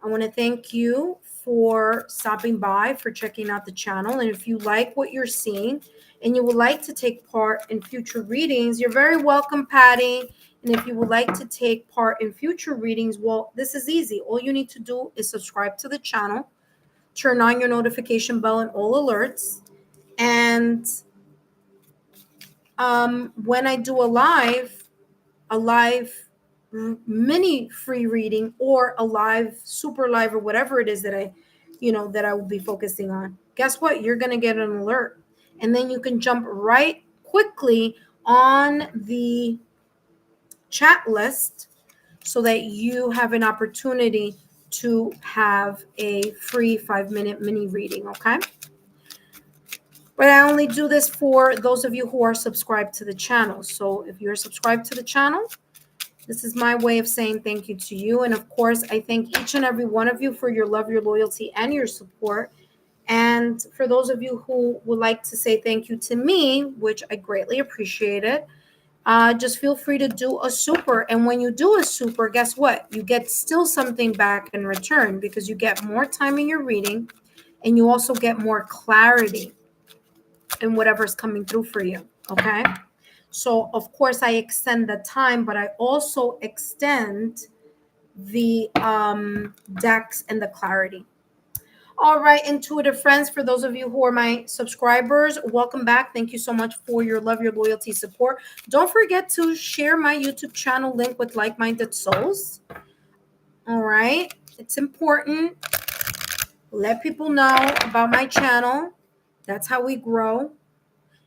I want to thank you for stopping by, for checking out the channel. And if you like what you're seeing and you would like to take part in future readings, you're very welcome, Patty. And if you would like to take part in future readings, well, this is easy. All you need to do is subscribe to the channel, turn on your notification bell and all alerts. And when I do a live mini free reading or a live, super live, or whatever it is that I will be focusing on, guess what? You're going to get an alert. And then you can jump right quickly on the chat list so that you have an opportunity to have a free 5-minute mini reading, okay? But I only do this for those of you who are subscribed to the channel. So if you're subscribed to the channel, this is my way of saying thank you to you. And of course, I thank each and every one of you for your love, your loyalty, and your support. And for those of you who would like to say thank you to me, which I greatly appreciate it, just feel free to do a super. And when you do a super, guess what? You get still something back in return because you get more time in your reading and you also get more clarity in whatever's coming through for you, okay? So, of course, I extend the time, but I also extend the decks and the clarity. All right, intuitive friends, for those of you who are my subscribers, welcome back. Thank you so much for your love, your loyalty, support. Don't forget to share my YouTube channel link with like-minded souls. All right, it's important. Let people know about my channel. That's how we grow.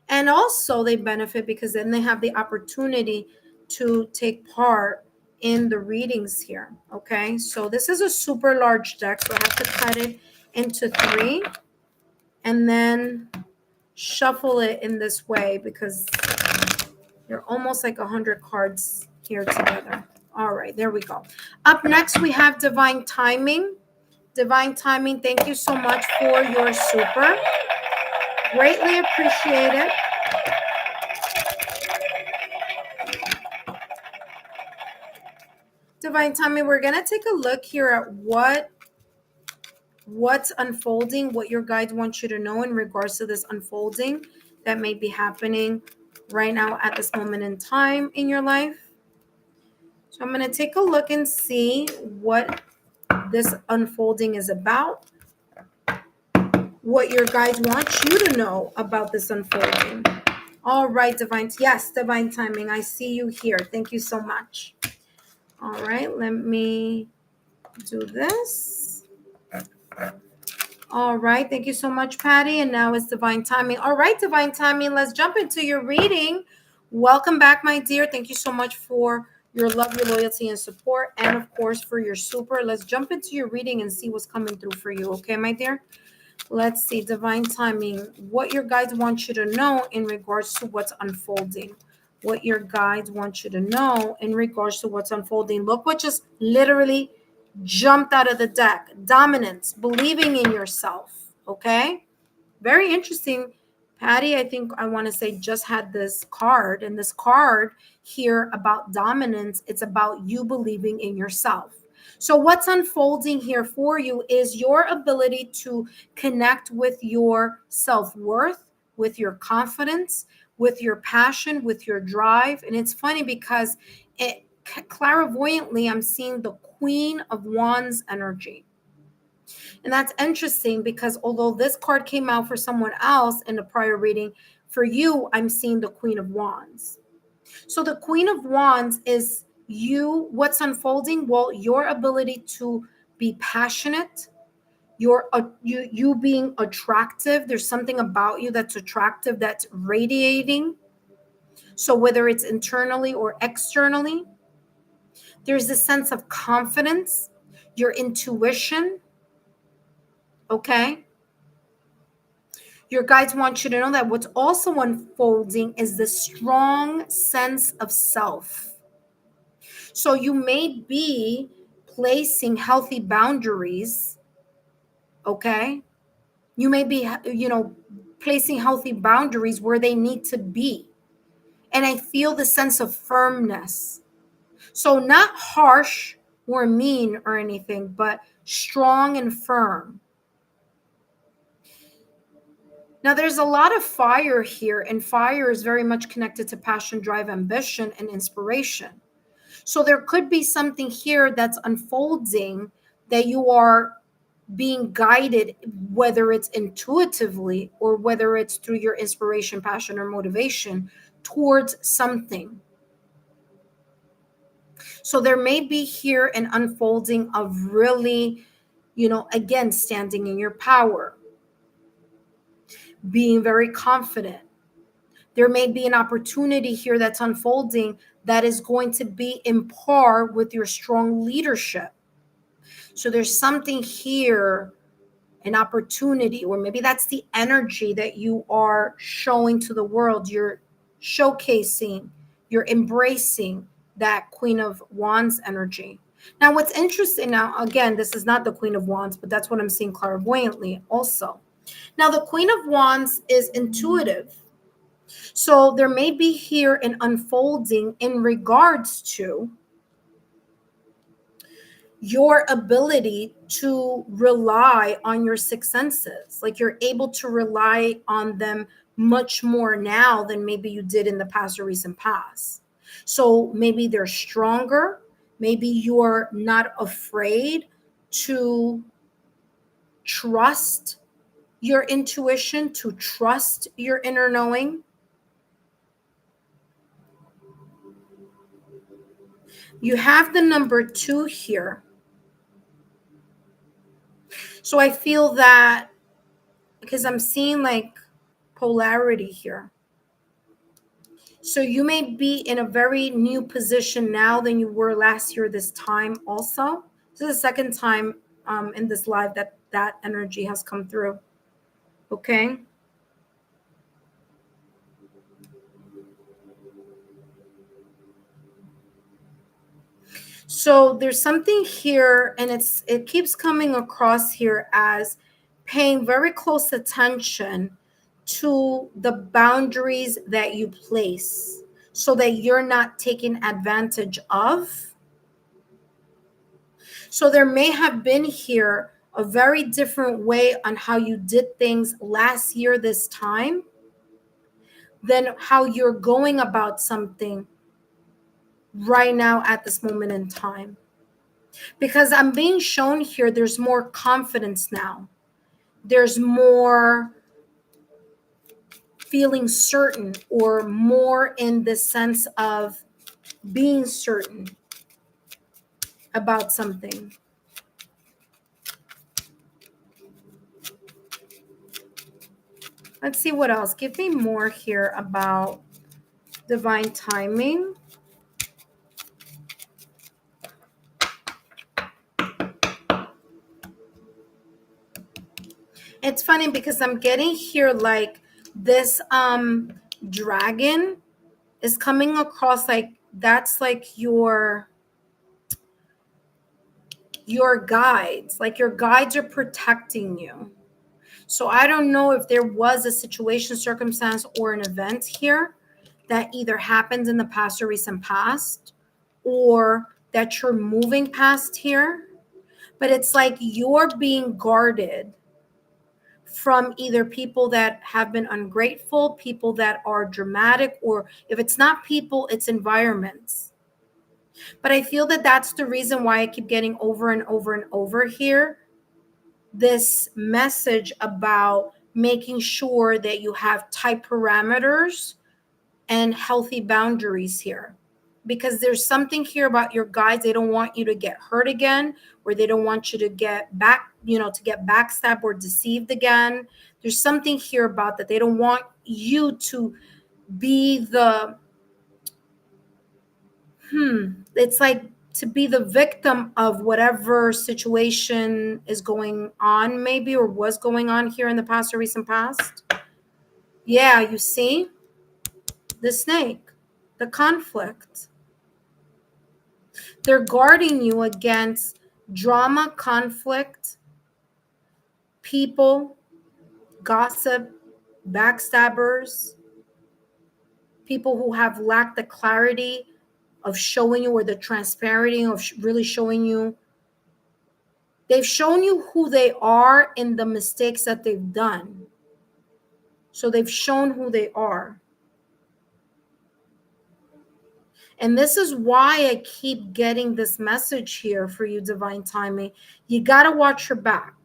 And also they benefit because then they have the opportunity to take part in the readings here. Okay, so this is a super large deck, so I have to cut it into 3 and then shuffle it in this way because they're almost like 100 cards here together. All right, there we go. Up next, we have Divine Timing. Divine Timing, thank you so much for your super. Greatly appreciate it. Divine Timing, we're going to take a look here at what's unfolding, what your guides want you to know in regards to this unfolding that may be happening right now at this moment in time in your life. So I'm going to take a look and see what this unfolding is about, what your guides want you to know about this unfolding. All right, Divine Timing, I see you here. Thank you so much. All right, let me do this. All right, thank you so much, Patty. And now it's Divine Timing. All right, Divine Timing, let's jump into your reading. Welcome back, my dear. Thank you so much for your love, your loyalty, and support, and of course for your super. Let's jump into your reading and see what's coming through for you, okay, my dear? Let's see, Divine Timing, what your guides want you to know in regards to what's unfolding. What your guides want you to know in regards to what's unfolding. Look what just literally jumped out of the deck. Dominance, believing in yourself, okay? Very interesting. Patty, I think I want to say just had this card, and this card here about dominance, it's about you believing in yourself. So what's unfolding here for you is your ability to connect with your self-worth, with your confidence, with your passion, with your drive. And it's funny because it clairvoyantly, I'm seeing the Queen of Wands energy. And that's interesting because although this card came out for someone else in the prior reading, for you, I'm seeing the Queen of Wands. So the Queen of Wands is you, what's unfolding? Well, your ability to be passionate, you being attractive. There's something about you that's attractive, that's radiating. So whether it's internally or externally, there's a sense of confidence, your intuition, okay? Your guides want you to know that what's also unfolding is the strong sense of self. So you may be placing healthy boundaries, okay? You may be, placing healthy boundaries where they need to be. And I feel the sense of firmness. So not harsh or mean or anything, but strong and firm. Now, there's a lot of fire here, and fire is very much connected to passion, drive, ambition, and inspiration. So there could be something here that's unfolding that you are being guided, whether it's intuitively or whether it's through your inspiration, passion, or motivation towards something. So there may be here an unfolding of really, again, standing in your power, being very confident. There may be an opportunity here that's unfolding that is going to be in par with your strong leadership. So there's something here, an opportunity, or maybe that's the energy that you are showing to the world. You're showcasing, you're embracing that Queen of Wands energy. Now, what's interesting now, again, this is not the Queen of Wands, but that's what I'm seeing clairvoyantly also. Now, the Queen of Wands is intuitive. So there may be here an unfolding in regards to your ability to rely on your six senses. Like you're able to rely on them much more now than maybe you did in the past or recent past. So maybe they're stronger. Maybe you're not afraid to trust your intuition, to trust your inner knowing. You have the number 2 here. So I feel that because I'm seeing like polarity here. So you may be in a very new position now than you were last year this time also. This is the second time in this live that energy has come through. Okay. So there's something here, and it keeps coming across here as paying very close attention to the boundaries that you place so that you're not taken advantage of. So there may have been here a very different way on how you did things last year this time than how you're going about something right now at this moment in time. Because I'm being shown here there's more confidence now. There's more feeling certain, or more in the sense of being certain about something. Let's see what else. Give me more here about divine timing. It's funny because I'm getting here like this dragon is coming across, like that's like your guides, like your guides are protecting you. So I don't know if there was a situation, circumstance, or an event here that either happened in the past or recent past, or that you're moving past here, but it's like you're being guarded from either people that have been ungrateful, people that are dramatic, or if it's not people, it's environments. But I feel that that's the reason why I keep getting over and over and over here this message about making sure that you have tight parameters and healthy boundaries here. Because there's something here about your guides. They don't want you to get hurt again, or they don't want you to get back, to get backstabbed or deceived again. There's something here about that. They don't want you to be the, it's like to be the victim of whatever situation is going on, maybe, or was going on here in the past or recent past. Yeah, you see? The snake, the conflict. They're guarding you against drama, conflict, people, gossip, backstabbers, people who have lacked the clarity of showing you, or the transparency of really showing you. They've shown you who they are in the mistakes that they've done. So they've shown who they are. And this is why I keep getting this message here for you, divine timing. You got to watch your back.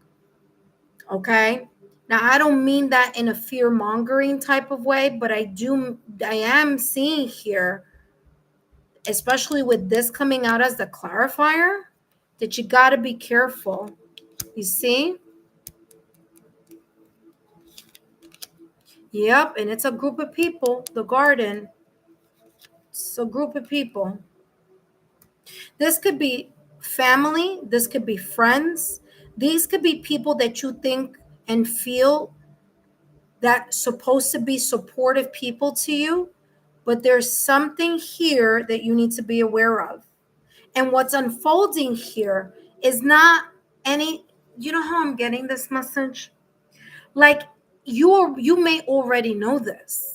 Okay? Now, I don't mean that in a fear-mongering type of way, but I am seeing here, especially with this coming out as the clarifier, that you got to be careful. You see? Yep, and it's a group of people, the garden. It's a group of people. This could be family, this could be friends. These could be people that you think and feel that supposed to be supportive people to you, but there's something here that you need to be aware of. And what's unfolding here is not any, how I'm getting this message? Like you may already know this.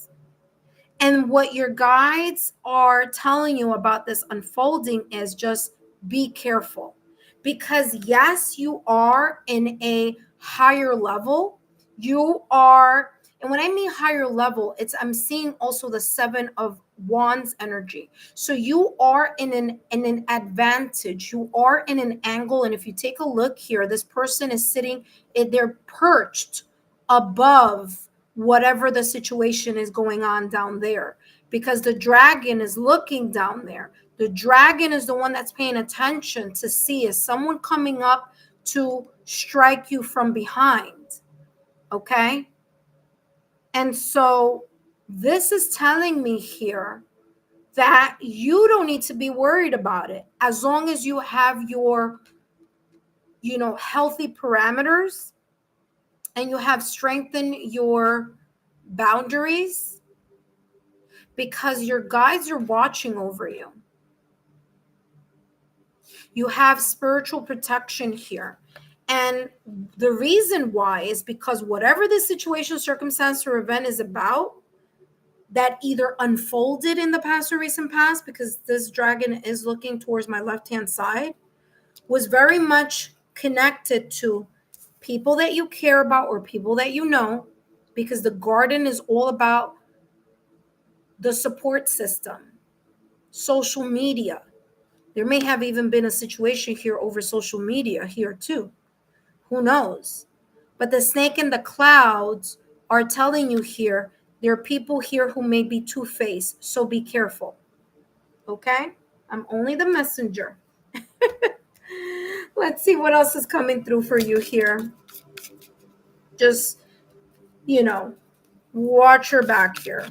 And what your guides are telling you about this unfolding is just be careful. Because yes, you are in a higher level. You are, and when I mean higher level, I'm seeing also the 7 of Wands energy. So you are in an advantage. You are in an angle. And if you take a look here, this person is sitting, they're perched above whatever the situation is going on down there, because the dragon is looking down there. The dragon is the one that's paying attention to see, is someone coming up to strike you from behind. Okay? And so this is telling me here that you don't need to be worried about it as long as you have your, healthy parameters and you have strengthened your boundaries, because your guides are watching over you. You have spiritual protection here. And the reason why is because whatever the situation, circumstance, or event is about, that either unfolded in the past or recent past, because this dragon is looking towards my left-hand side, was very much connected to people that you care about or people that you know, because the garden is all about the support system, social media. There may have even been a situation here over social media here too. Who knows? But the snake in the clouds are telling you here, there are people here who may be two-faced, so be careful. Okay? I'm only the messenger. Let's see what else is coming through for you here. Just, watch your back here.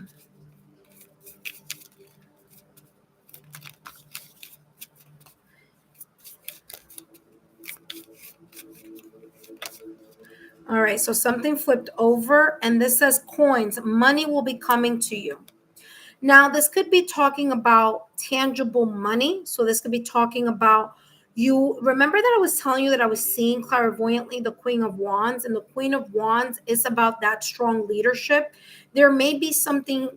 All right, so something flipped over, and this says coins. Money will be coming to you. Now, this could be talking about tangible money. So this could be talking about, you remember that I was telling you that I was seeing clairvoyantly the Queen of Wands, and the Queen of Wands is about that strong leadership. There may be something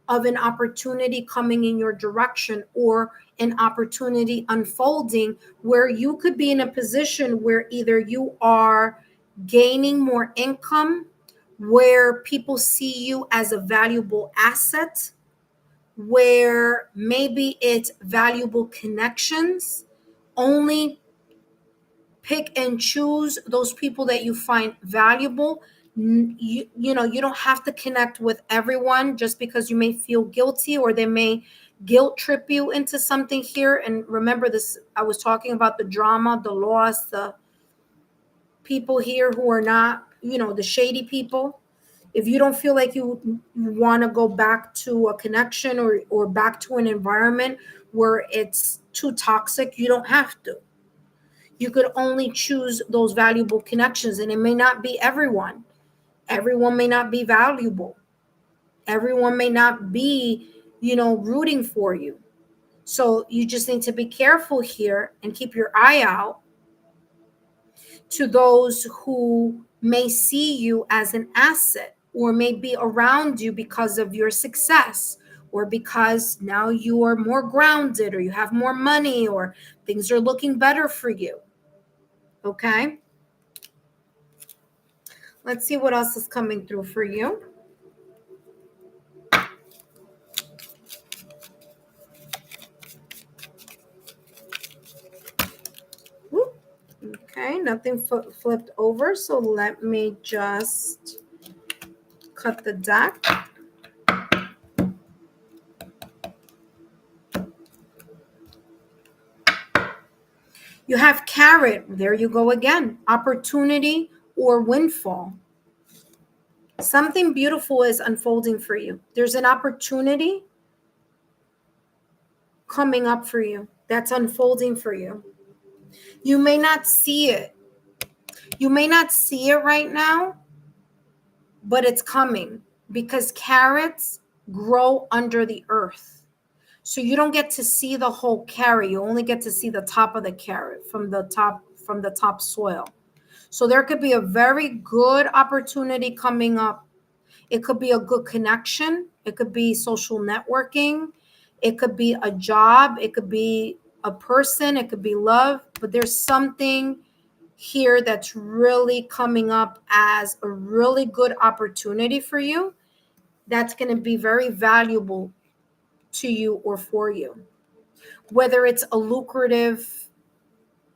of an opportunity coming in your direction, or an opportunity unfolding where you could be in a position where either you are gaining more income, where people see you as a valuable asset, where maybe it's valuable connections. Only pick and choose those people that you find valuable. You don't have to connect with everyone just because you may feel guilty, or they may guilt trip you into something here. And remember this, I was talking about the drama, the loss, the people here who are not, the shady people. If you don't feel like you want to go back to a connection, or back to an environment where it's too toxic, you don't have to. You could only choose those valuable connections, and it may not be everyone. Everyone may not be valuable. Everyone may not be, rooting for you. So you just need to be careful here and keep your eye out to those who may see you as an asset, or may be around you because of your success, or because now you are more grounded, or you have more money, or things are looking better for you. Okay? Let's see what else is coming through for you. Whoop. Okay, nothing flipped over, so let me just cut the deck. You have carrot. There you go again. Opportunity or windfall. Something beautiful is unfolding for you. There's an opportunity coming up for you that's unfolding for you. You may not see it. You may not see it right now, but it's coming, because carrots grow under the earth. So you don't get to see the whole carrot. You only get to see the top of the carrot from the top soil. So there could be a very good opportunity coming up. It could be a good connection. It could be social networking. It could be a job. It could be a person. It could be love. But there's something here that's really coming up as a really good opportunity for you, that's going to be very valuable to you or for you. Whether it's a lucrative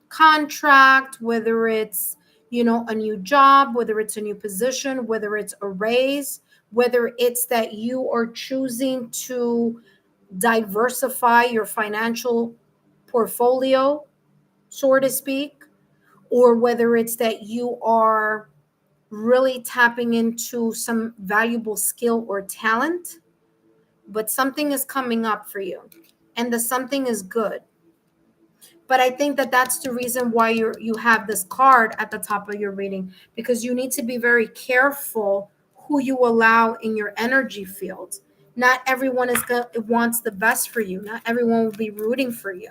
contract, whether it's, a new job, whether it's a new position, whether it's a raise, whether it's that you are choosing to diversify your financial portfolio, so to speak, or whether it's that you are really tapping into some valuable skill or talent, but something is coming up for you, and the something is good. But I think that that's the reason why you have this card at the top of your reading, because you need to be very careful who you allow in your energy field. Not everyone wants the best for you. Not everyone will be rooting for you.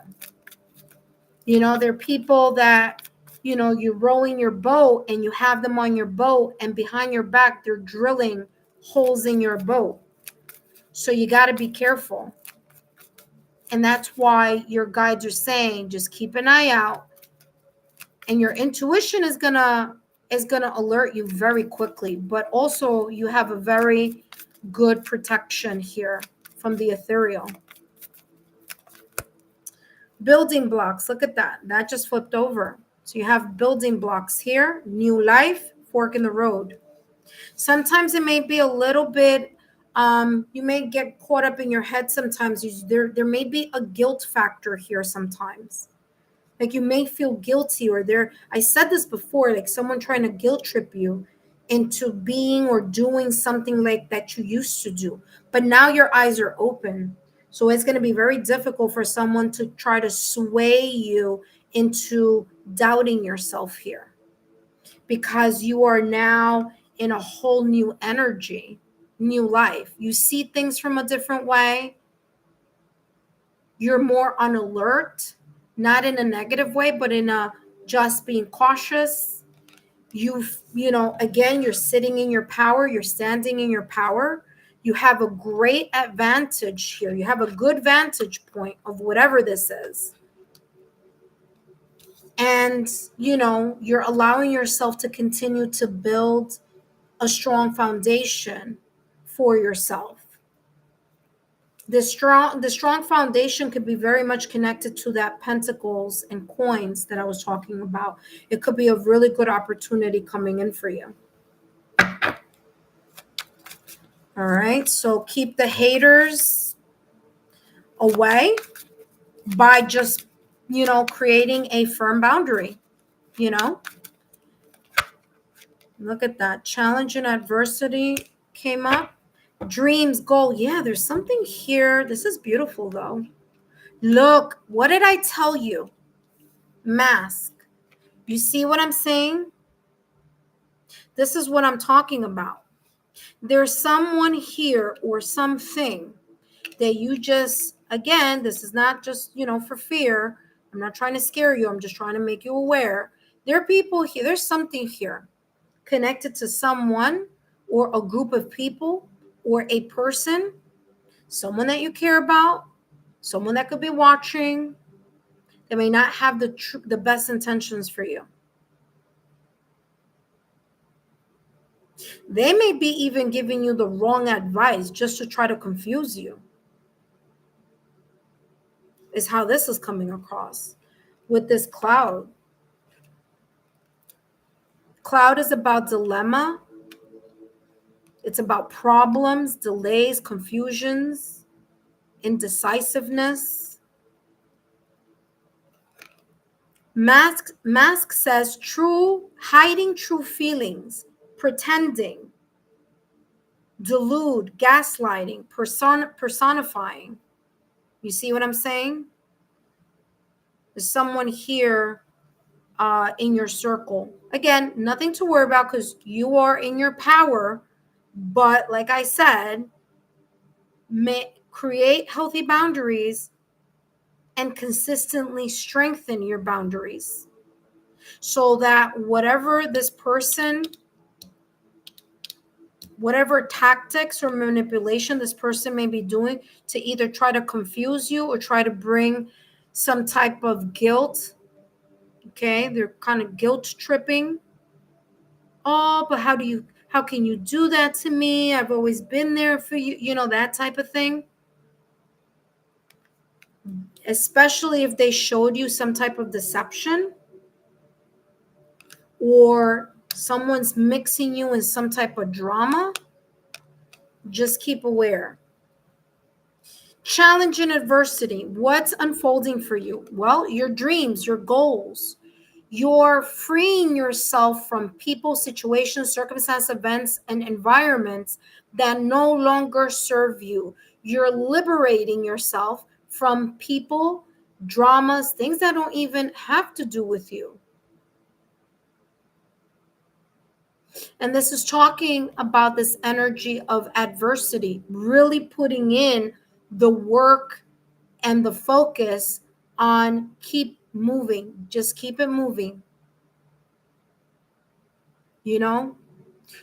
There are people that you're rowing your boat and you have them on your boat, and behind your back, they're drilling holes in your boat. So you got to be careful. And that's why your guides are saying, just keep an eye out. And your intuition is gonna alert you very quickly. But also you have a very good protection here from the ethereal. Building blocks. Look at that. That just flipped over. So you have building blocks here. New life, fork in the road. Sometimes it may be a little bit, you may get caught up in your head sometimes. There may be a guilt factor here sometimes. Like you may feel guilty, or I said this before, like someone trying to guilt trip you into being or doing something like that you used to do. But now your eyes are open. So it's going to be very difficult for someone to try to sway you into doubting yourself here, because you are now in a whole new energy, new life. You see things from a different way. You're more on alert, not in a negative way, but in a just being cautious. Again, you're sitting in your power, you're standing in your power. You have a great advantage here. You have a good vantage point of whatever this is. And, you're allowing yourself to continue to build a strong foundation for yourself. The strong foundation could be very much connected to that pentacles and coins that I was talking about. It could be a really good opportunity coming in for you. All right, so keep the haters away by just, creating a firm boundary. Look at that. Challenge and adversity came up. Dreams, goal. Yeah, there's something here. This is beautiful, though. Look, what did I tell you? Mask. You see what I'm saying? This is what I'm talking about. There's someone here or something that you just, again, this is not just, for fear. I'm not trying to scare you. I'm just trying to make you aware. There are people here. There's something here connected to someone or a group of people or a person, someone that you care about, someone that could be watching, that may not have the best intentions for you. They may be even giving you the wrong advice just to try to confuse you, is how this is coming across with this cloud. Cloud is about dilemma. It's about problems, delays, confusions, indecisiveness. Mask says hiding true feelings, pretending, delude, gaslighting, personifying. You see what I'm saying? There's someone here in your circle. Again, nothing to worry about because you are in your power. But like I said, create healthy boundaries and consistently strengthen your boundaries so that whatever this person, whatever tactics or manipulation this person may be doing to either try to confuse you or try to bring some type of guilt. Okay, they're kind of guilt tripping. Oh, but how can you do that to me? I've always been there for you, that type of thing. Especially if they showed you some type of deception or someone's mixing you in some type of drama. Just keep aware. Challenge and adversity. What's unfolding for you? Well, your dreams, your goals. You're freeing yourself from people, situations, circumstances, events, and environments that no longer serve you. You're liberating yourself from people, dramas, things that don't even have to do with you. And this is talking about this energy of adversity, really putting in the work and the focus on keep moving. Just keep it moving. you know?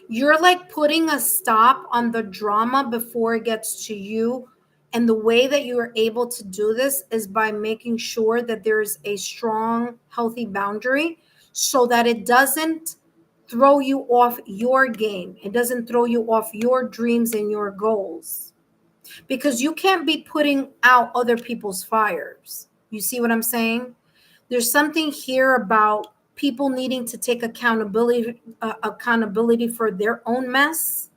You're like putting a stop on the drama before it gets to you. And the way that you are able to do this is by making sure that there's a strong, healthy boundary so that it doesn't throw you off your game. It doesn't throw you off your dreams and your goals. Because you can't be putting out other people's fires. You see what I'm saying? There's something here about people needing to take accountability for their own mess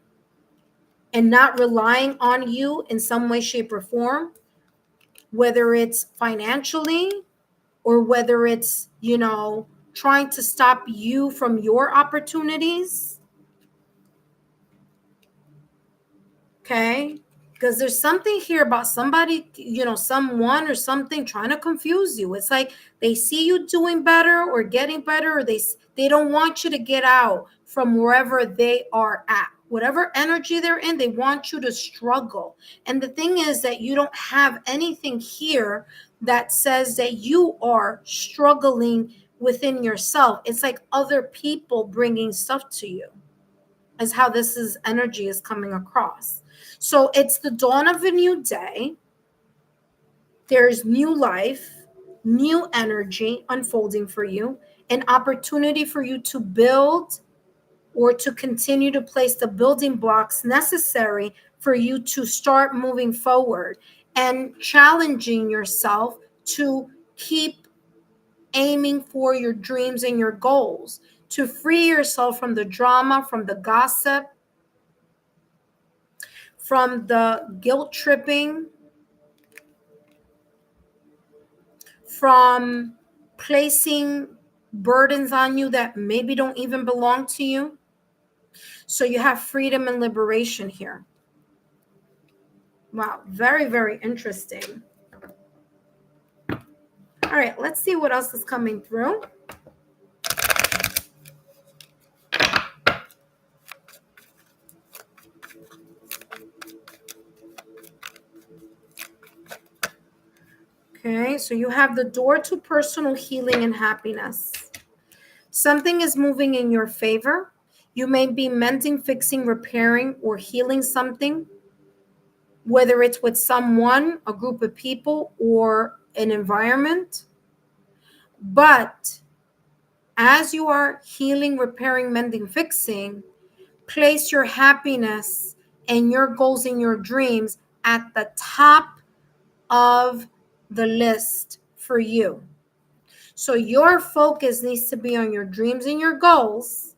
and not relying on you in some way, shape, or form, whether it's financially or whether it's, trying to stop you from your opportunities. Okay. Because there's something here about somebody, someone or something trying to confuse you. It's like they see you doing better or getting better, or they don't want you to get out from wherever they are at. Whatever energy they're in, they want you to struggle. And the thing is that you don't have anything here that says that you are struggling within yourself. It's like other people bringing stuff to you, is how energy is coming across. So it's the dawn of a new day. There's new life, new energy unfolding for you, an opportunity for you to build or to continue to place the building blocks necessary for you to start moving forward and challenging yourself to keep aiming for your dreams and your goals, to free yourself from the drama, from the gossip, from the guilt tripping, from placing burdens on you that maybe don't even belong to you. So you have freedom and liberation here. Wow, very, very interesting. All right, let's see what else is coming through. Okay, so you have the door to personal healing and happiness. Something is moving in your favor. You may be mending, fixing, repairing, or healing something, whether it's with someone, a group of people, or an environment. But as you are healing, repairing, mending, fixing, place your happiness and your goals and your dreams at the top of the list for you. So your focus needs to be on your dreams and your goals.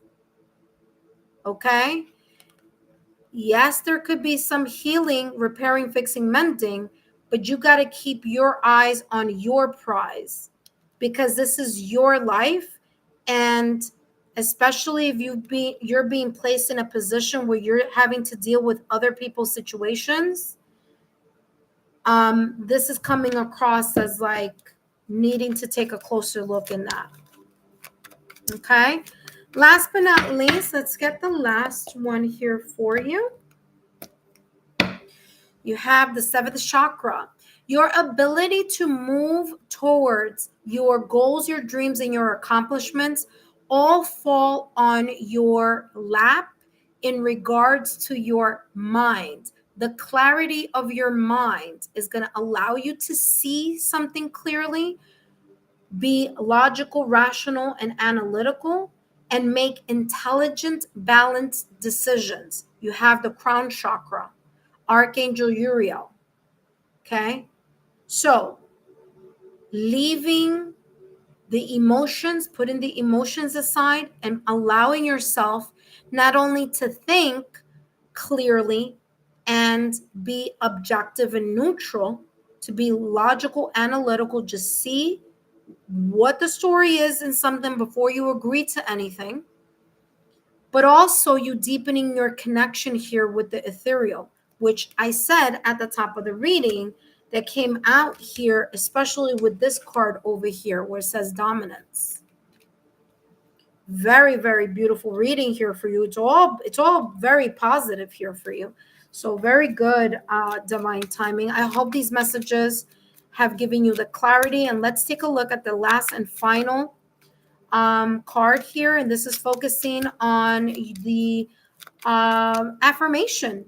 Okay? Yes, there could be some healing, repairing, fixing, mending, but you got to keep your eyes on your prize, because this is your life. And especially if you're being placed in a position where you're having to deal with other people's situations, this is coming across as like needing to take a closer look in that. Okay. Last but not least, let's get the last one here for you. You have the seventh chakra. Your ability to move towards your goals, your dreams, and your accomplishments all fall on your lap in regards to your mind. The clarity of your mind is going to allow you to see something clearly, be logical, rational, and analytical, and make intelligent, balanced decisions. You have the crown chakra, Archangel Uriel. Okay. So leaving the emotions, putting the emotions aside and allowing yourself not only to think clearly and be objective and neutral, to be logical, analytical, just see what the story is in something before you agree to anything, but also you deepening your connection here with the ethereal, which I said at the top of the reading that came out here, especially with this card over here where it says dominance. Very, very beautiful reading here for you. It's all very positive here for you. So very good, divine timing. I hope these messages have given you the clarity. And let's take a look at the last and final card here, and this is focusing on the affirmation.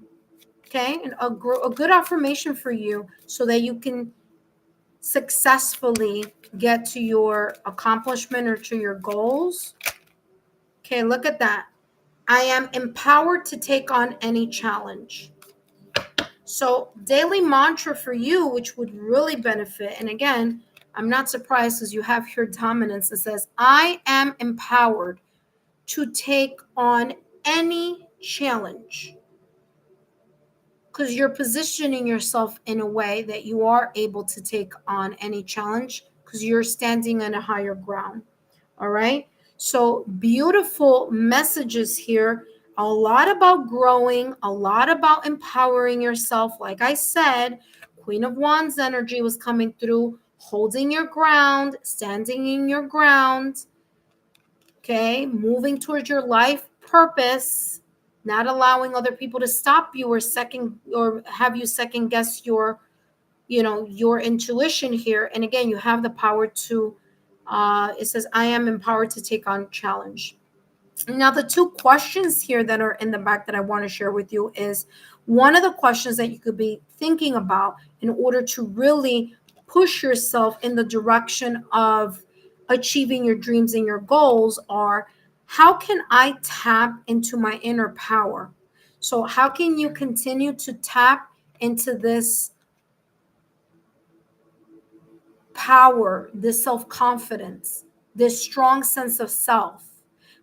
Okay, and a good affirmation for you so that you can successfully get to your accomplishment or to your goals. Okay, look at that. I am empowered to take on any challenge. So, daily mantra for you, which would really benefit, and again, I'm not surprised because you have your dominance. It says, I am empowered to take on any challenge, because you're positioning yourself in a way that you are able to take on any challenge because you're standing on a higher ground. All right. So beautiful messages here. A lot about growing, a lot about empowering yourself. Like I said, Queen of Wands energy was coming through, holding your ground, standing in your ground. Okay. Moving towards your life purpose, not allowing other people to stop you or have you second guess your your intuition here. And again, you have the power to it says, I am empowered to take on challenge. Now, the two questions here that are in the back that I want to share with you is one of the questions that you could be thinking about in order to really push yourself in the direction of achieving your dreams and your goals are, how can I tap into my inner power? So how can you continue to tap into this power, this self-confidence, this strong sense of self?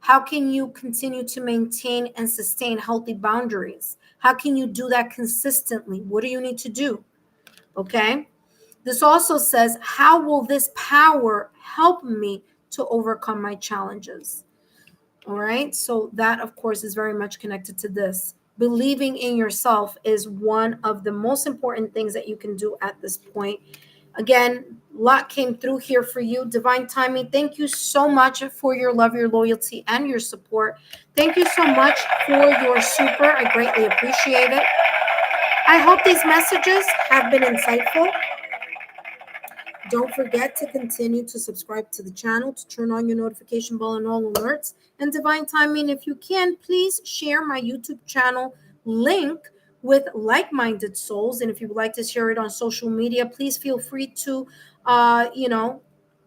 How can you continue to maintain and sustain healthy boundaries? How can you do that consistently? What do you need to do? Okay. This also says, how will this power help me to overcome my challenges? All right. So that, of course, is very much connected to this. Believing in yourself is one of the most important things that you can do at this point. Again, a lot came through here for you. Divine timing. Thank you so much for your love, your loyalty, and your support. Thank you so much for your super. I greatly appreciate it. I hope these messages have been insightful. Don't forget to continue to subscribe to the channel, to turn on your notification bell and all alerts. And Divine Timing, if you can, please share my YouTube channel link with like-minded souls. And if you would like to share it on social media, please feel free to,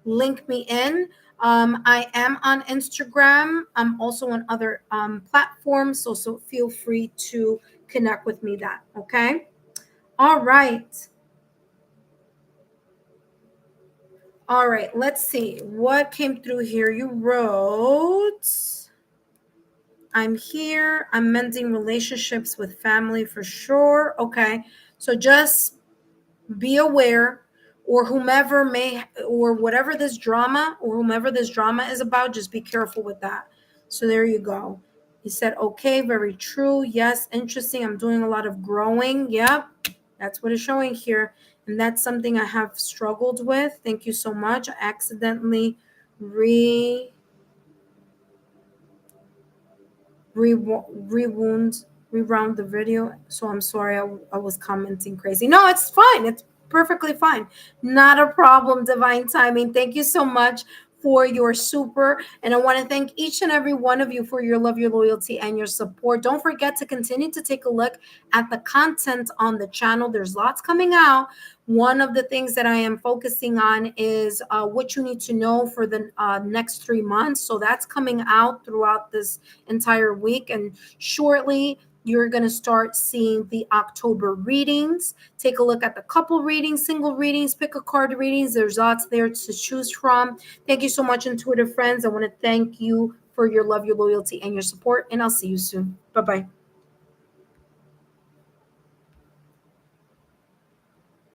link me in. I am on Instagram. I'm also on other platforms. So feel free to connect with me that. Okay. All right. All right, let's see what came through here. You wrote, I'm here. I'm mending relationships with family for sure. Okay, so just be aware, or whomever may, or whatever this drama, or whomever this drama is about, just be careful with that. So there you go. He said, okay, very true. Yes, interesting. I'm doing a lot of growing. Yep, that's what it's showing here. And that's something I have struggled with. Thank you so much. I accidentally rewound reround the video. So I'm sorry, I was commenting crazy. No, it's fine. It's perfectly fine. Not a problem, Divine Timing. Thank you so much for your super. And I want to thank each and every one of you for your love, your loyalty, and your support. Don't forget to continue to take a look at the content on the channel. There's lots coming out. One of the things that I am focusing on is what you need to know for the next 3 months. So that's coming out throughout this entire week. And shortly, you're going to start seeing the October readings. Take a look at the couple readings, single readings, pick a card readings. There's lots there to choose from. Thank you so much, intuitive friends. I want to thank you for your love, your loyalty, and your support. And I'll see you soon. Bye-bye.